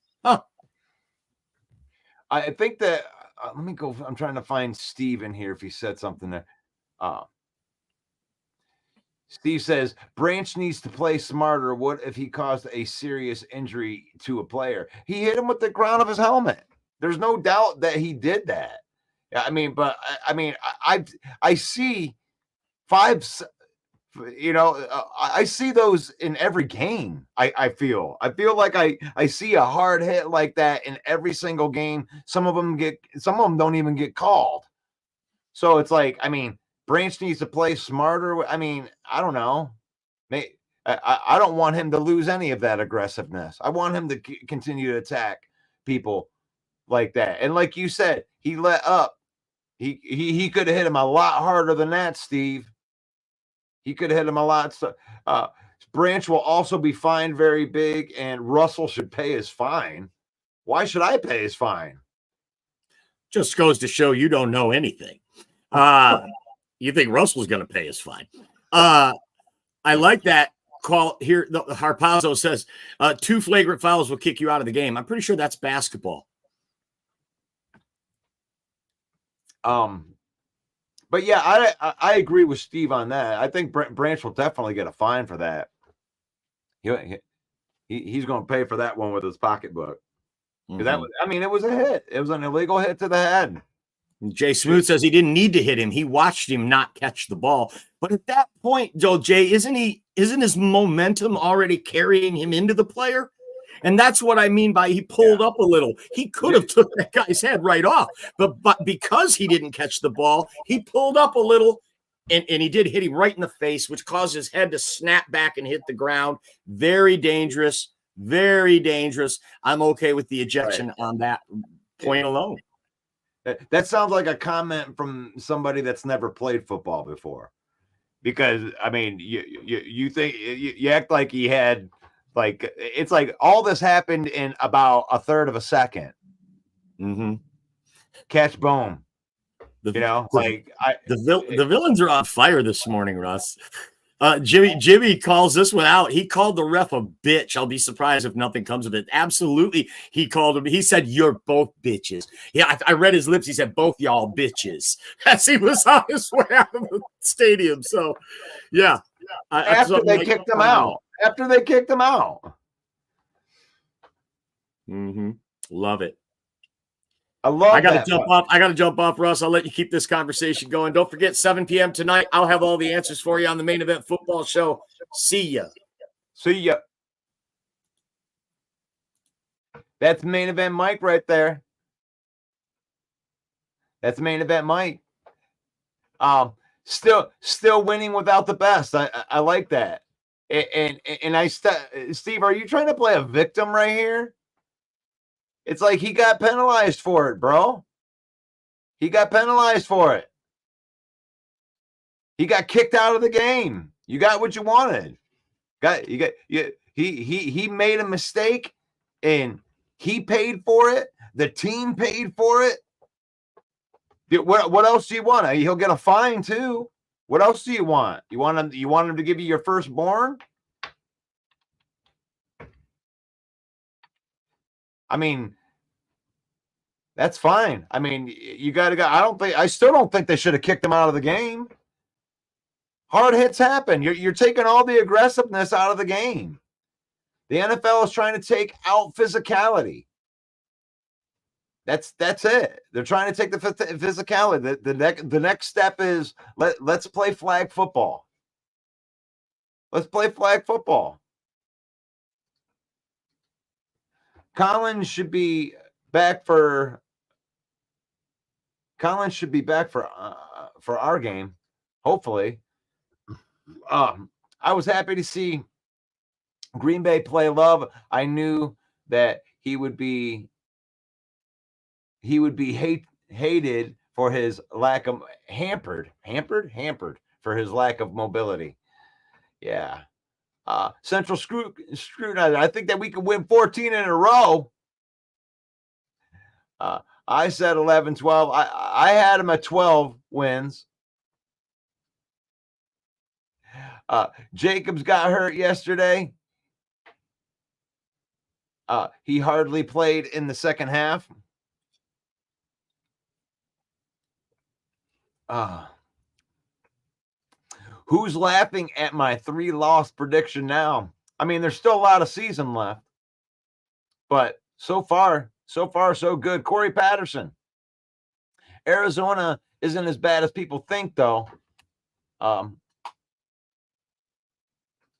I think that let me go. I'm trying to find Steve in here if he said something there. Steve says Branch needs to play smarter. What if he caused a serious injury to a player? He hit him with the ground of his helmet. There's no doubt that he did that. I mean, but I see I see those in every game. I feel like I see a hard hit like that in every single game. Some of them don't even get called. So it's like, I mean, Branch needs to play smarter. I mean, I don't know. I don't want him to lose any of that aggressiveness. I want him to continue to attack people like that. And like you said, he let up. He could have hit him a lot harder than that, Steve. He could have hit him a lot. So, Branch will also be fined very big, and Russell should pay his fine. Why should I pay his fine? Just goes to show you don't know anything. You think Russell's going to pay his fine. I like that call here. Harpazzo says 2 flagrant fouls will kick you out of the game. I'm pretty sure that's basketball. But yeah, I agree with Steve on that. I think Branch will definitely get a fine for that. He's going to pay for that one with his pocketbook. That was, I mean, it was a hit. It was an illegal hit to the head. Jay Smoot says he didn't need to hit him. He watched him not catch the ball. But at that point, Joe Jay, isn't his momentum already carrying him into the player? And that's what I mean by he pulled up a little. He could have took that guy's head right off. But because he didn't catch the ball, he pulled up a little, and he did hit him right in the face, which caused his head to snap back and hit the ground. Very dangerous. Very dangerous. I'm okay with the ejection on that point alone. That sounds like a comment from somebody that's never played football before, because I mean, you think you act like he had, like, it's like all this happened in about a third of a second. Catch, boom. The villains are on fire this morning, Russ. Jimmy calls this one out. He called the ref a bitch. I'll be surprised if nothing comes of it. Absolutely. He called him. He said, "You're both bitches." Yeah, I read his lips. He said, "Both y'all bitches," as he was on his way out of the stadium. So, yeah. After they kicked him out. Love it. I gotta jump off. I gotta jump off, Russ. I'll let you keep this conversation going. Don't forget, 7 p.m. tonight. I'll have all the answers for you on the Main Event Football Show. See ya. That's Main Event Mike right there. That's Main Event Mike. Still winning without the best. I like that. And Steve, are you trying to play a victim right here? It's like he got penalized for it, bro. He got penalized for it. He got kicked out of the game. You got what you wanted. He made a mistake, and he paid for it. The team paid for it. What else do you want? He'll get a fine too. What else do you want? You want him to give you your firstborn? I mean, that's fine. I mean, you got to go. I still don't think they should have kicked him out of the game. Hard hits happen. You're taking all the aggressiveness out of the game. The NFL is trying to take out physicality. That's it. They're trying to take the physicality. The next step is let's play flag football. Let's play flag football. Collins should be back for our game, hopefully. I was happy to see Green Bay play Love. I knew that he would be hated for his lack of hampered for his lack of mobility. Yeah. Central scrutinizer. I think that we could win 14 in a row. I said 11, 12. I had him at 12 wins. Jacobs got hurt yesterday. He hardly played in the second half. Who's laughing at my 3-loss prediction now? I mean, there's still a lot of season left, but so far, so good. Corey Patterson. Arizona isn't as bad as people think, though.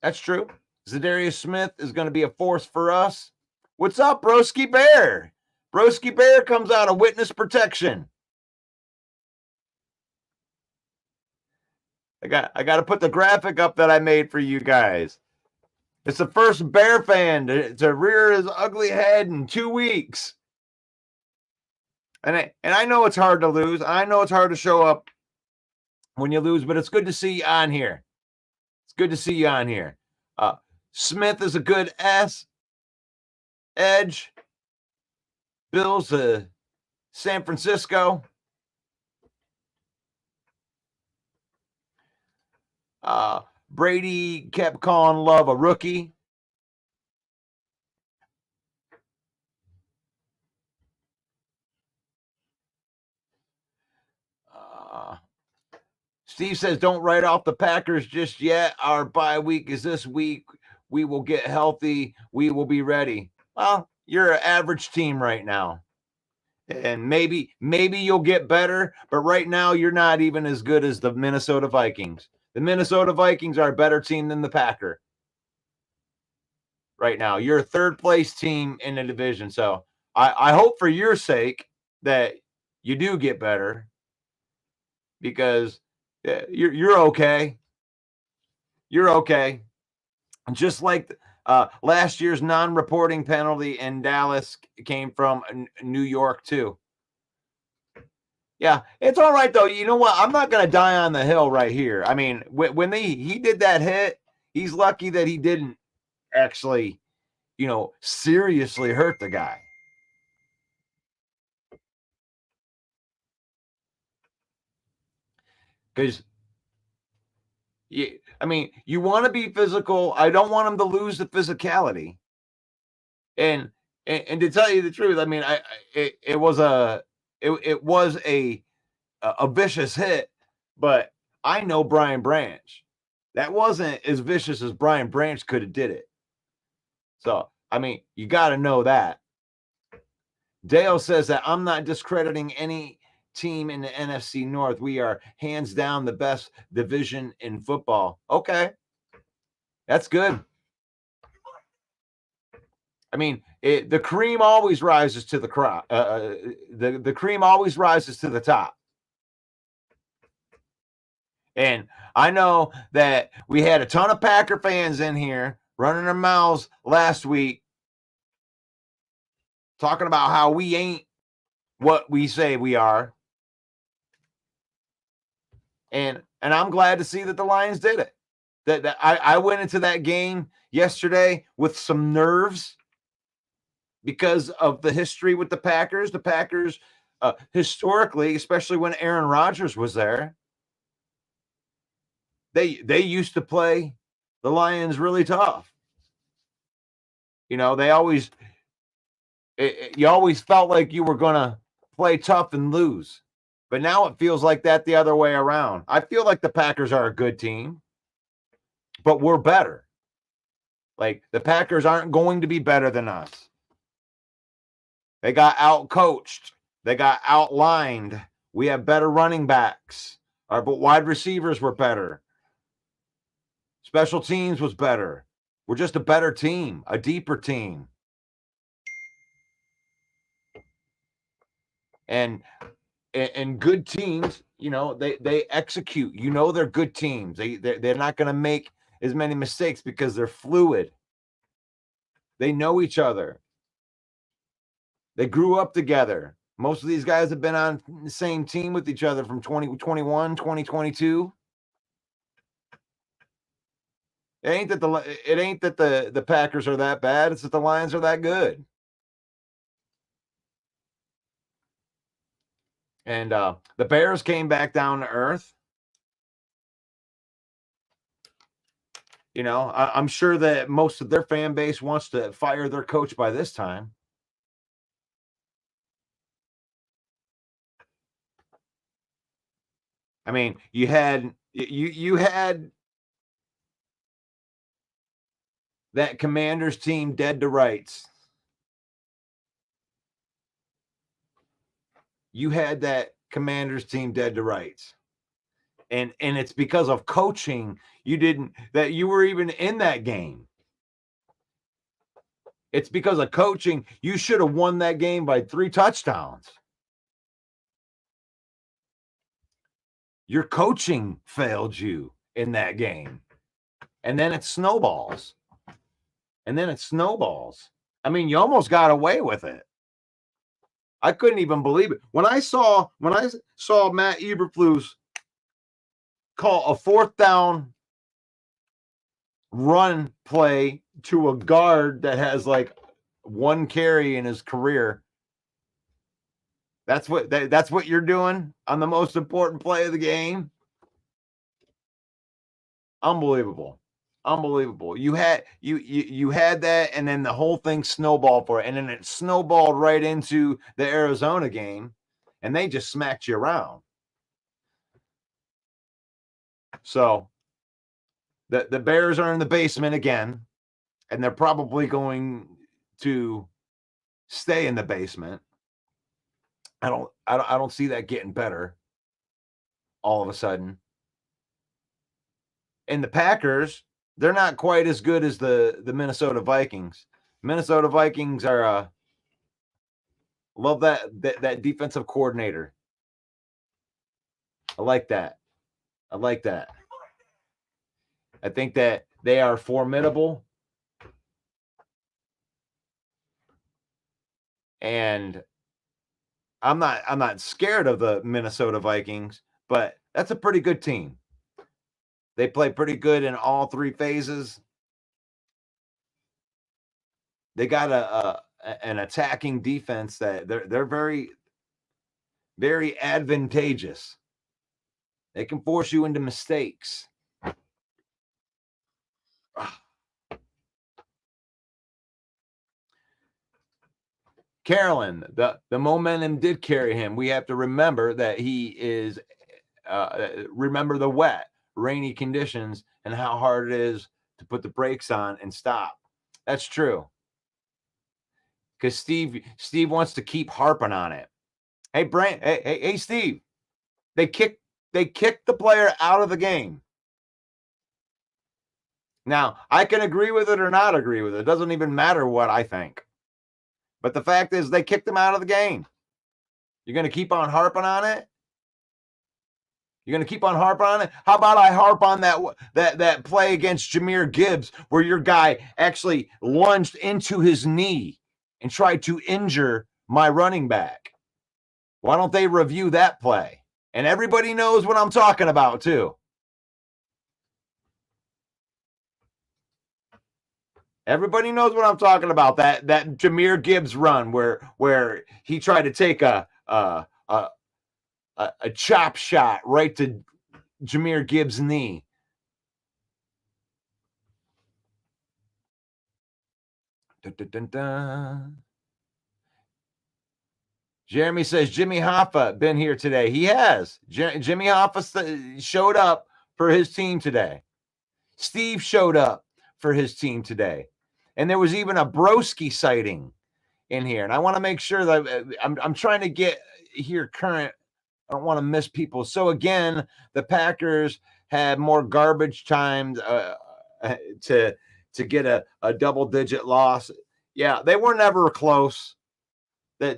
That's true. Zadarius Smith is going to be a force for us. What's up, Broski Bear? Broski Bear comes out of witness protection. I got to put the graphic up that I made for you guys. It's the first Bear fan to rear his ugly head in 2 weeks. And I know it's hard to lose. I know it's hard to show up when you lose, but it's good to see you on here. It's good to see you on here. Smith is a good edge. Bills to San Francisco. Brady kept calling Love a rookie. Steve says, don't write off the Packers just yet. Our bye week is this week. We will get healthy. We will be ready. Well, you're an average team right now. And maybe you'll get better, but right now you're not even as good as the Minnesota Vikings. The Minnesota Vikings are a better team than the Packer. Right now, you're a third place team in the division. So I hope for your sake that you do get better, because you're okay. You're okay. Just like last year's non-reporting penalty in Dallas came from New York too. Yeah, it's all right though. You know what? I'm not going to die on the hill right here. I mean, when he did that hit, he's lucky that he didn't actually, seriously hurt the guy. Because, you want to be physical. I don't want him to lose the physicality. And to tell you the truth, I mean, it was a vicious hit, but I know Brian Branch. That wasn't as vicious as Brian Branch could have did it. So, I mean, you got to know that. Dale says that I'm not discrediting any team in the NFC North. We are hands down the best division in football. Okay. That's good. I mean, the cream always rises to the crop. The cream always rises to the top. And I know that we had a ton of Packer fans in here running their mouths last week, talking about how we ain't what we say we are. And I'm glad to see that the Lions did it. That I went into that game yesterday with some nerves because of the history with the Packers. The Packers, historically, especially when Aaron Rodgers was there, they used to play the Lions really tough. They always, you always felt like you were going to play tough and lose. But now it feels like that the other way around. I feel like the Packers are a good team, but we're better. Like, the Packers aren't going to be better than us. They got out-coached. They got outlined. We have better running backs. Our wide receivers were better. Special teams was better. We're just a better team, a deeper team. And good teams, they execute. They're good teams. They're not going to make as many mistakes because they're fluid. They know each other. They grew up together. Most of these guys have been on the same team with each other from 2021, 2022. It ain't that the Packers are that bad. It's that the Lions are that good. And the Bears came back down to earth. I'm sure that most of their fan base wants to fire their coach by this time. I mean, you had that Commanders team dead to rights. You had that Commanders team dead to rights. And it's because of coaching that you were even in that game. It's because of coaching. You should have won that game by 3 touchdowns. Your coaching failed you in that game. And then it snowballs. I mean, you almost got away with it. I couldn't even believe it. When I saw Matt Eberflus call a 4th down run play to a guard that has like 1 carry in his career. That's what you're doing on the most important play of the game. Unbelievable. You had that, and then the whole thing snowballed for it, and then it snowballed right into the Arizona game, and they just smacked you around. So the Bears are in the basement again, and they're probably going to stay in the basement. I don't see that getting better all of a sudden. And the Packers, they're not quite as good as the Minnesota Vikings. Minnesota Vikings are love that defensive coordinator. I like that. I like that. I think that they are formidable. And I'm not scared of the Minnesota Vikings, but that's a pretty good team. They play pretty good in all three phases. They got an attacking defense that they're very, very advantageous. They can force you into mistakes. Carolyn, the momentum did carry him. We have to remember that he is remember the wet, rainy conditions and how hard it is to put the brakes on and stop. That's true. Because Steve wants to keep harping on it. Hey, hey, Steve. They kicked the player out of the game. Now, I can agree with it or not agree with it. It doesn't even matter what I think. But the fact is they kicked him out of the game. You're going to keep on harping on it? You're going to keep on harping on it? How about I harp on that play against Jahmyr Gibbs where your guy actually lunged into his knee and tried to injure my running back? Why don't they review that play? And everybody knows what I'm talking about, too. Everybody knows what I'm talking about. That Jahmyr Gibbs run where he tried to take a chop shot right to Jahmyr Gibbs' knee. Dun, dun, dun, dun. Jeremy says Jimmy Hoffa been here today. He has. Jimmy Hoffa showed up for his team today. Steve showed up for his team today. And there was even a Broski sighting in here. And I want to make sure that I'm trying to get here current. I don't want to miss people. So again, the Packers had more garbage time to get a double-digit loss. Yeah, they were never close. The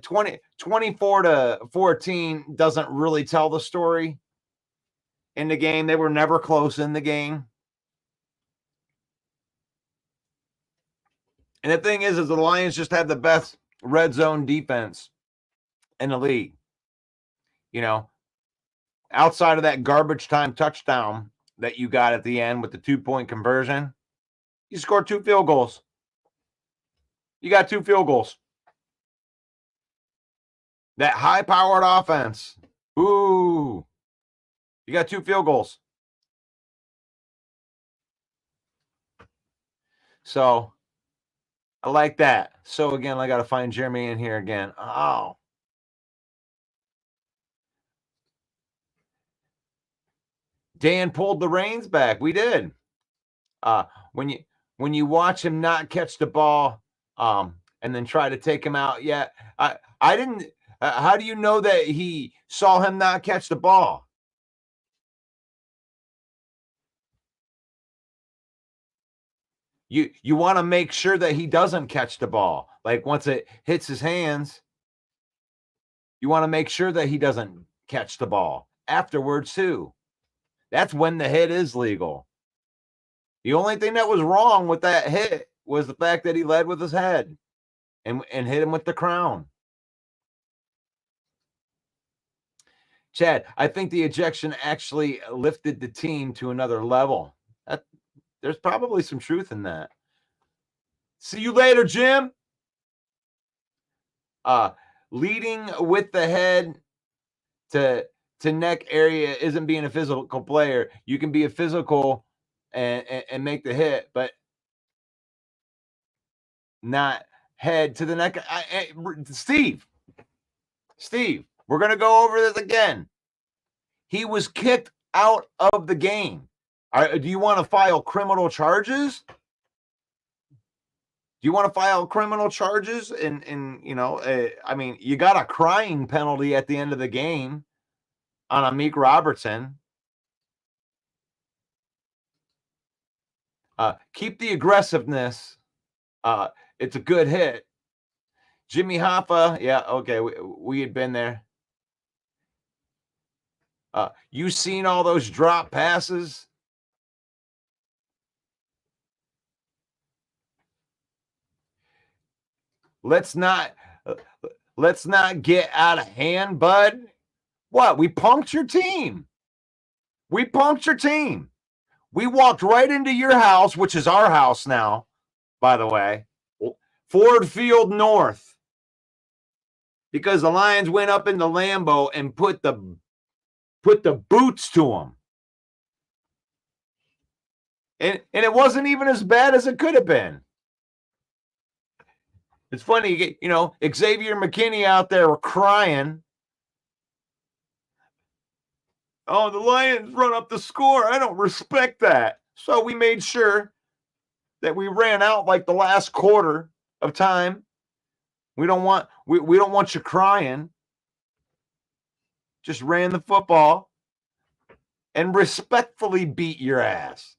24-14 doesn't really tell the story in the game. They were never close in the game. And the thing is the Lions just have the best red zone defense in the league. You know, outside of that garbage time touchdown that you got at the end with the 2-point conversion, you scored 2 field goals. You got 2 field goals. That high-powered offense. Ooh. You got 2 field goals. So I like that. So again, I got to find Jeremy in here again. Oh. Dan pulled the reins back. We did. When you watch him not catch the ball, and then try to take him out. Yeah, I didn't. How do you know that he saw him not catch the ball? You want to make sure that he doesn't catch the ball. Like once it hits his hands, you want to make sure that he doesn't catch the ball afterwards too. That's when the hit is legal. The only thing that was wrong with that hit was the fact that he led with his head and hit him with the crown. Chad, I think the ejection actually lifted the team to another level. There's probably some truth in that. See you later, Jim. Leading with the head to neck area isn't being a physical player. You can be a physical and make the hit, but not head to the neck. Steve, we're going to go over this again. He was kicked out of the game. Do you want to file criminal charges? Do you want to file criminal charges? And you know, I mean, you got a crying penalty at the end of the game on Amik Robertson. Keep the aggressiveness. It's a good hit. Jimmy Hoffa, yeah, okay, we had been there. You seen all those drop passes? Let's not get out of hand, bud. What? We punked your team. We punked your team. We walked right into your house, which is our house now, by the way, Ford Field North, because the Lions went up into Lambeau and put the boots to them. And it wasn't even as bad as it could have been. It's funny, you know, Xavier McKinney out there crying. Oh, the Lions run up the score. I don't respect that. So we made sure that we ran out like the last quarter of time. We don't want you crying. Just ran the football and respectfully beat your ass.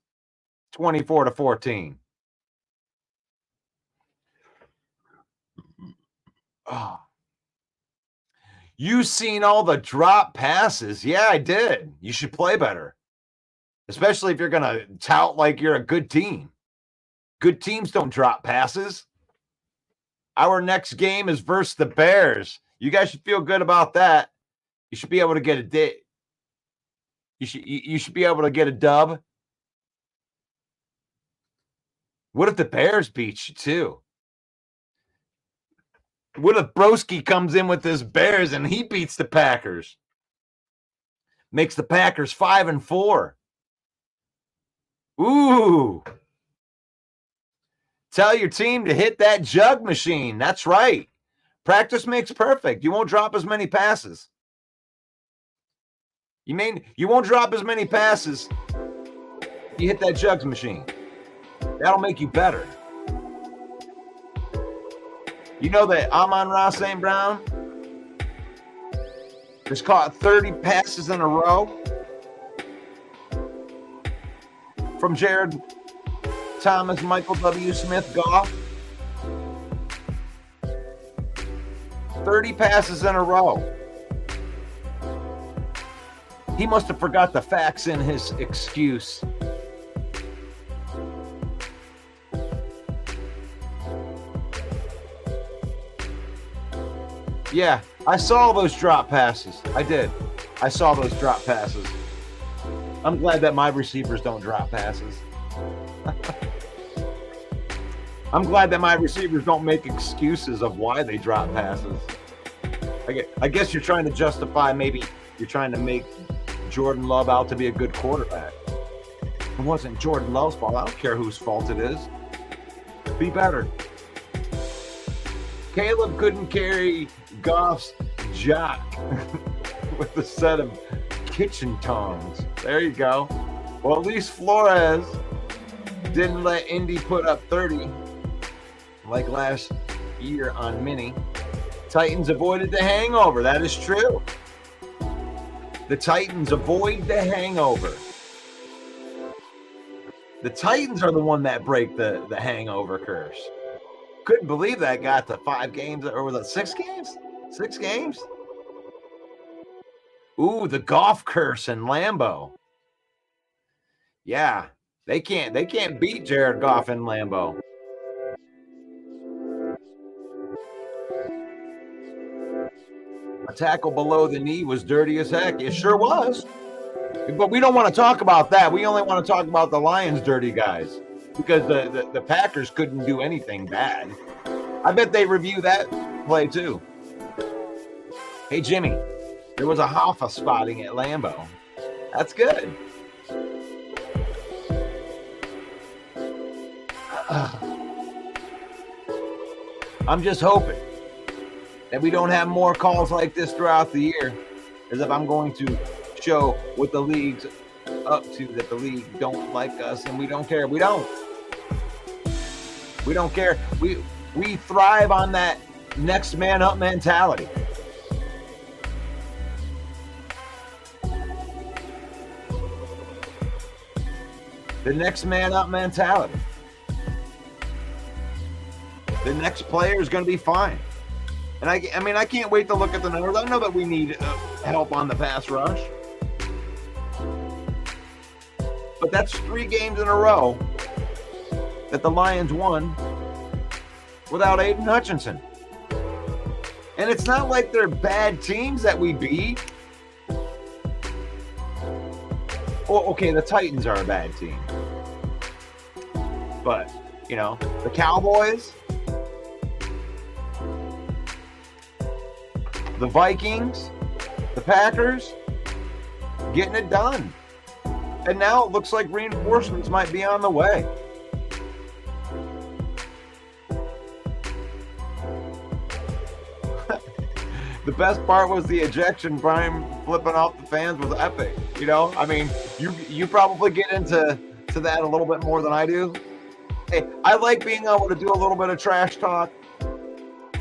24-14. Oh. You seen all the drop passes? Yeah, I did. You should play better. Especially if you're going to tout like you're a good team. Good teams don't drop passes. Our next game is versus the Bears. You guys should feel good about that. You should be able to get a date. You should be able to get a dub. What if the Bears beat you too? What if Broski comes in with his Bears and he beats the Packers? Makes the Packers 5-4. Ooh. Tell your team to hit that jug machine. That's right. Practice makes perfect. You won't drop as many passes. You won't drop as many passes if you hit that jugs machine. That'll make you better. You know that Amon-Ra St. Brown has caught 30 passes in a row from Jared Thomas, Michael W. Smith, Goff. 30 passes in a row. He must have forgot the facts in his excuse. Yeah, I saw those drop passes. I did. I saw those drop passes. I'm glad that my receivers don't drop passes. I'm glad that my receivers don't make excuses of why they drop passes. I guess you're trying to justify, maybe you're trying to make Jordan Love out to be a good quarterback. It wasn't Jordan Love's fault. I don't care whose fault it is. Be better. Caleb couldn't carry Goff's jock with a set of kitchen tongs. There you go. Well, at least Flores didn't let Indy put up 30 like last year on Mini. Titans avoided the hangover. That is true. The Titans avoid the hangover. The Titans are the one that break the hangover curse. Couldn't believe that got to 5 games, or was it 6 games? 6 games? Ooh, the golf curse in Lambeau. Yeah, they can't beat Jared Goff in Lambeau. A tackle below the knee was dirty as heck. It sure was. But we don't want to talk about that. We only want to talk about the Lions' dirty guys, because the Packers couldn't do anything bad. I bet they review that play too. Hey, Jimmy, there was a Hoffa spotting at Lambeau. That's good. I'm just hoping that we don't have more calls like this throughout the year, as if I'm going to show what the league's up to that the league don't like us, and we don't care. We don't care. We thrive on that next man up mentality. The next man up mentality. The next player is going to be fine. And I mean, I can't wait to look at the numbers. I know that we need help on the pass rush. But that's 3 games in a row that the Lions won without Aiden Hutchinson. And it's not like they're bad teams that we beat. Well, okay, the Titans are a bad team. But, you know, the Cowboys, the Vikings, the Packers, getting it done. And now it looks like reinforcements might be on the way. The best part was the ejection. Brian flipping off the fans was epic. You know, I mean, you probably get into that a little bit more than I do. Hey, I like being able to do a little bit of trash talk.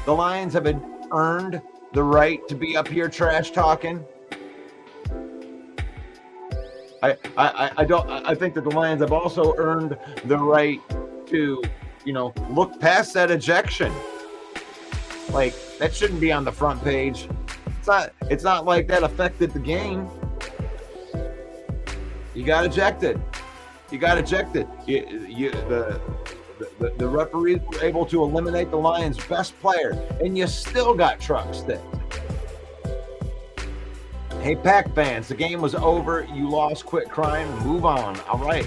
The Lions have earned the right to be up here trash talking. I think that the Lions have also earned the right to, you know, look past that ejection. Like, that shouldn't be on the front page. It's not like that affected the game. You got ejected. The referees were able to eliminate the Lions' best player, and you still got truck sticked. Hey, Pack fans, the game was over. You lost. Quit crying. Move on. All right.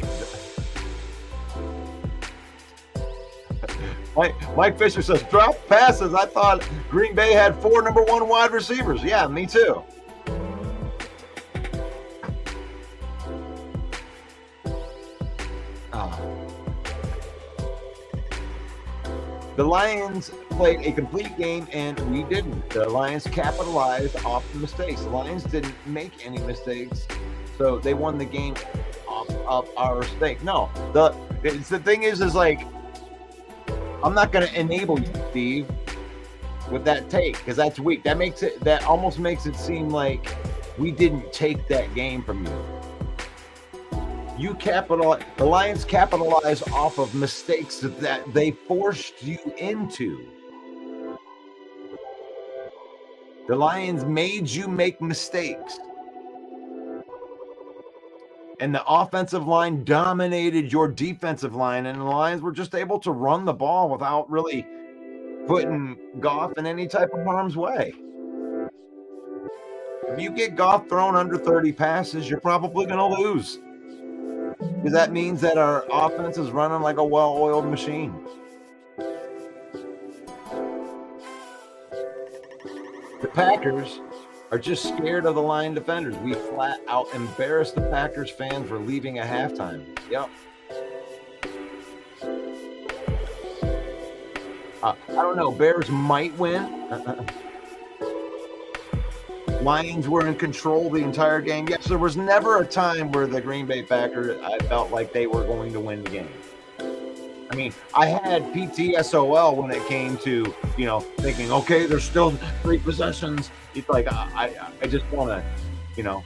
Mike Fisher says, drop passes. I thought Green Bay had 4 number 1 wide receivers. Yeah, me too. The Lions played a complete game, and we didn't. The Lions capitalized off the mistakes. The Lions didn't make any mistakes, so they won the game off of our mistake. No, the thing is like, I'm not going to enable you, Steve, with that take, because that's weak. That almost makes it seem like we didn't take that game from you. The Lions capitalize off of mistakes that they forced you into. The Lions made you make mistakes. And the offensive line dominated your defensive line, and the Lions were just able to run the ball without really putting Goff in any type of harm's way. If you get Goff thrown under 30 passes, you're probably going to lose. Because that means that our offense is running like a well-oiled machine. The Packers are just scared of the line defenders. We flat out embarrassed the Packers fans for leaving at halftime. Yep. I don't know. Bears might win. Lions were in control the entire game. Yes, there was never a time where the Green Bay Packers, I felt like they were going to win the game. I mean, I had PTSOL when it came to, you know, thinking, okay, there's still 3 possessions. It's like, I just want to, you know,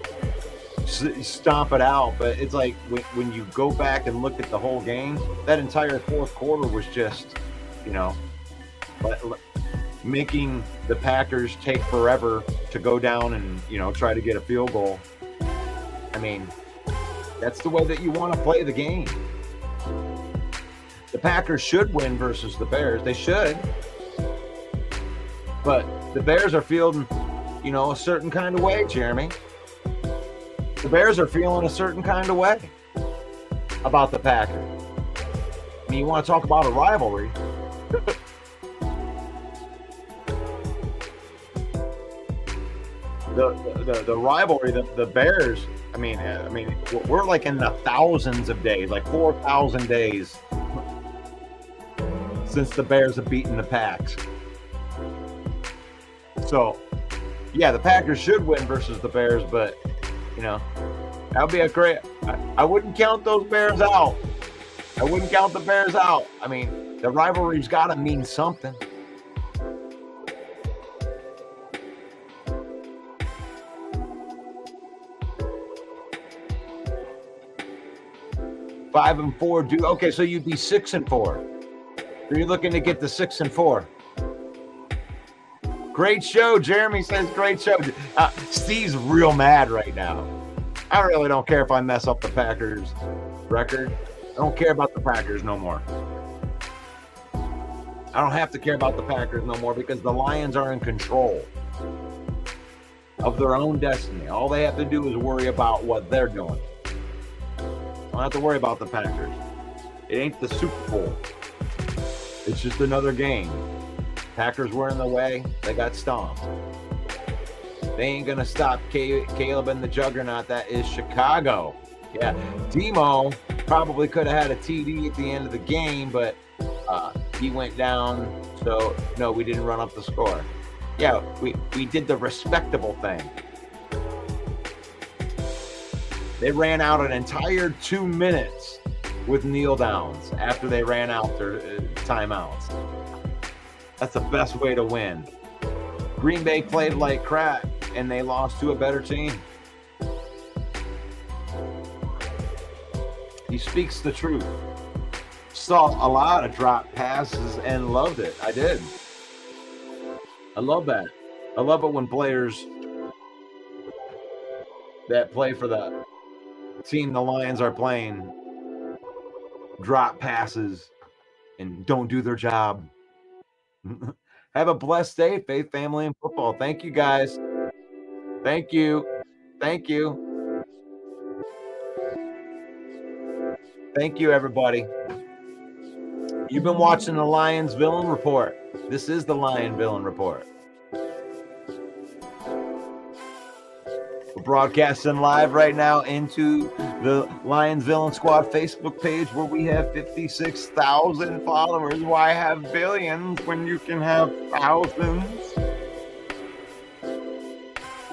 stomp it out. But it's like when you go back and look at the whole game, that entire 4th quarter was just, you know, making the Packers take forever to go down and, you know, try to get a field goal. I mean, that's the way that you want to play the game. The Packers should win versus the Bears. They should. But the Bears are feeling, you know, a certain kind of way, Jeremy. The Bears are feeling a certain kind of way about the Packers. I mean, you want to talk about a rivalry. The rivalry, the Bears, I mean, we're like in the thousands of days, like 4,000 days since the Bears have beaten the Packs. So, yeah, the Packers should win versus the Bears, but, you know, That'd be a great. I wouldn't count those Bears out. I wouldn't count the Bears out. I mean, the rivalry's got to mean something. Five and 4, dude. Okay, so you'd be 6 and 4. So you're looking to get the 6 and 4. Great show. Jeremy says great show. Steve's real mad right now. I really don't care if I mess up the Packers record. I don't care about the Packers no more. I don't have to care about the Packers no more because the Lions are in control of their own destiny. All they have to do is worry about what they're doing. Don't have to worry about the Packers. It ain't the Super Bowl. It's just another game. Packers were in the way. They got stomped. They ain't going to stop Caleb and the juggernaut that is Chicago. Yeah, Demo probably could have had a TD at the end of the game, but he went down. So, no, we didn't run up the score. Yeah, we did the respectable thing. They ran out an entire 2 minutes with kneel downs after they ran out their timeouts. That's the best way to win. Green Bay played like crap, and they lost to a better team. He speaks the truth. Saw a lot of drop passes and loved it. I did. I love that. I love it when players that play for the team the Lions are playing drop passes and don't do their job. Have a blessed day, faith, family, and football. Thank you, guys. Thank you. Thank you. Thank you, everybody. You've been watching the Lions Villain Report. This is the Lion Villain Report. We're broadcasting live right now into the Lions Villain Squad Facebook page where we have 56,000 followers. Why have billions when you can have thousands?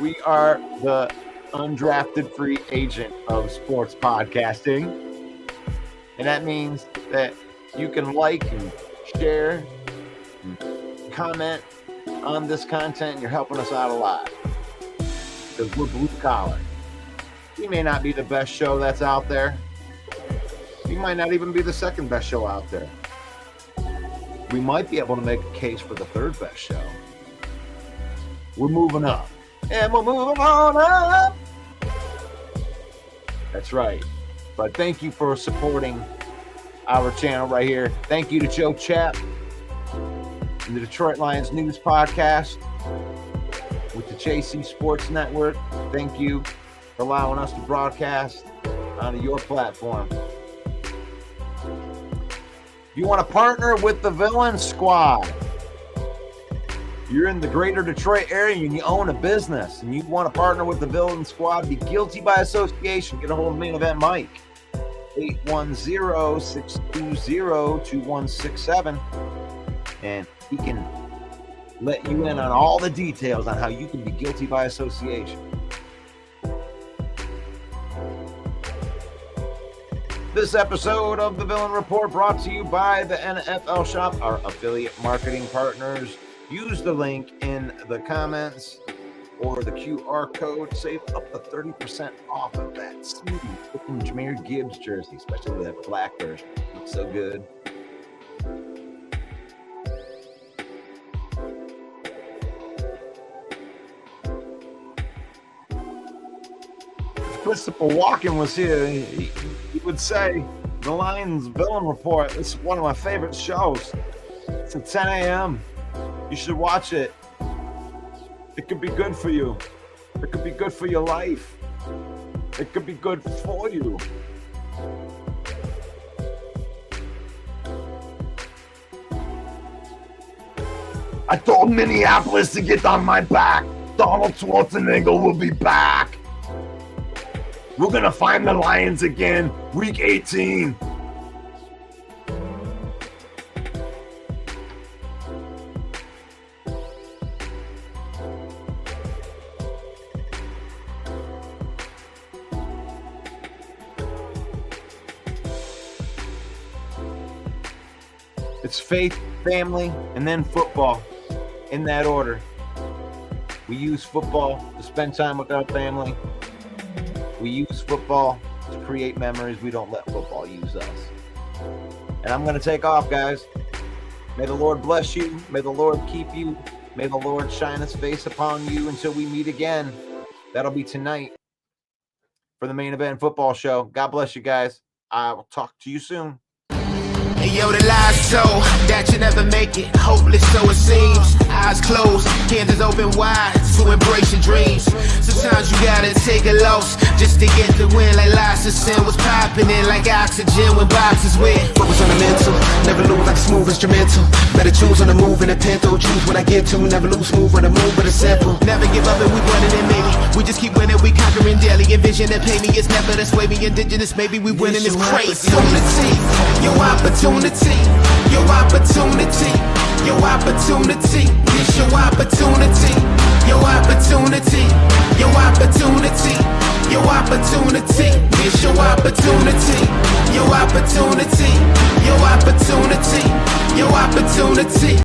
We are the undrafted free agent of sports podcasting. And that means that you can like and share and comment on this content. You're helping us out a lot because we're blue collar. We may not be the best show that's out there. We might not even be the second best show out there. We might be able to make a case for the third best show. We're moving up. And we're moving on up. That's right. But thank you for supporting our channel right here. Thank you to Joe Chapp and the Detroit Lions News Podcast with the JC Sports Network. Thank you for allowing us to broadcast onto your platform. If you want to partner with the Villain Squad, you're in the greater Detroit area and you own a business and you want to partner with the Villain Squad, be guilty by association, get a hold of Main Event Mike, 810-620-2167, and he can let you in on all the details on how you can be guilty by association. This episode of the Villain Report brought to you by the NFL Shop, our affiliate marketing partners. Use the link in the comments or the QR code. Save up to 30% off of that smooth looking Jameer Gibbs jersey, especially that black version. Looks so good. If Christopher Walken was here, he would say the Lions Villain Report is one of my favorite shows. It's at 10 a.m. You should watch it. It could be good for you. It could be good for your life. It could be good for you. I told Minneapolis to get on my back. Donald Schwarzenegger will be back. We're going to find the Lions again. Week 18. It's faith, family, and then football, in that order. We use football to spend time with our family. We use football to create memories. We don't let football use us. And I'm going to take off, guys. May the Lord bless you. May the Lord keep you. May the Lord shine his face upon you until we meet again. That'll be tonight for the Main Event Football Show. God bless you guys. I will talk to you soon. Hey, yo, the lies told that you never make it. Hopeless, so it seems. Eyes closed, hands open wide to embrace your dreams. Sometimes you gotta take a loss just to get the win. Like lots of sin was popping in like oxygen when boxes wet. Focus on the mental, never lose like a smooth instrumental. Better choose on the move in a pinto. Choose what I get to, never lose smooth on the move, but it's simple. Never give up and we running it, maybe. We just keep winning, we conquering daily. Envision and pay me, it's never this way. We indigenous, maybe we winning this crazy. Your opportunity, your opportunity, your opportunity, it's your opportunity, your opportunity, your opportunity, your opportunity, it's your opportunity, your opportunity, your opportunity, your opportunity.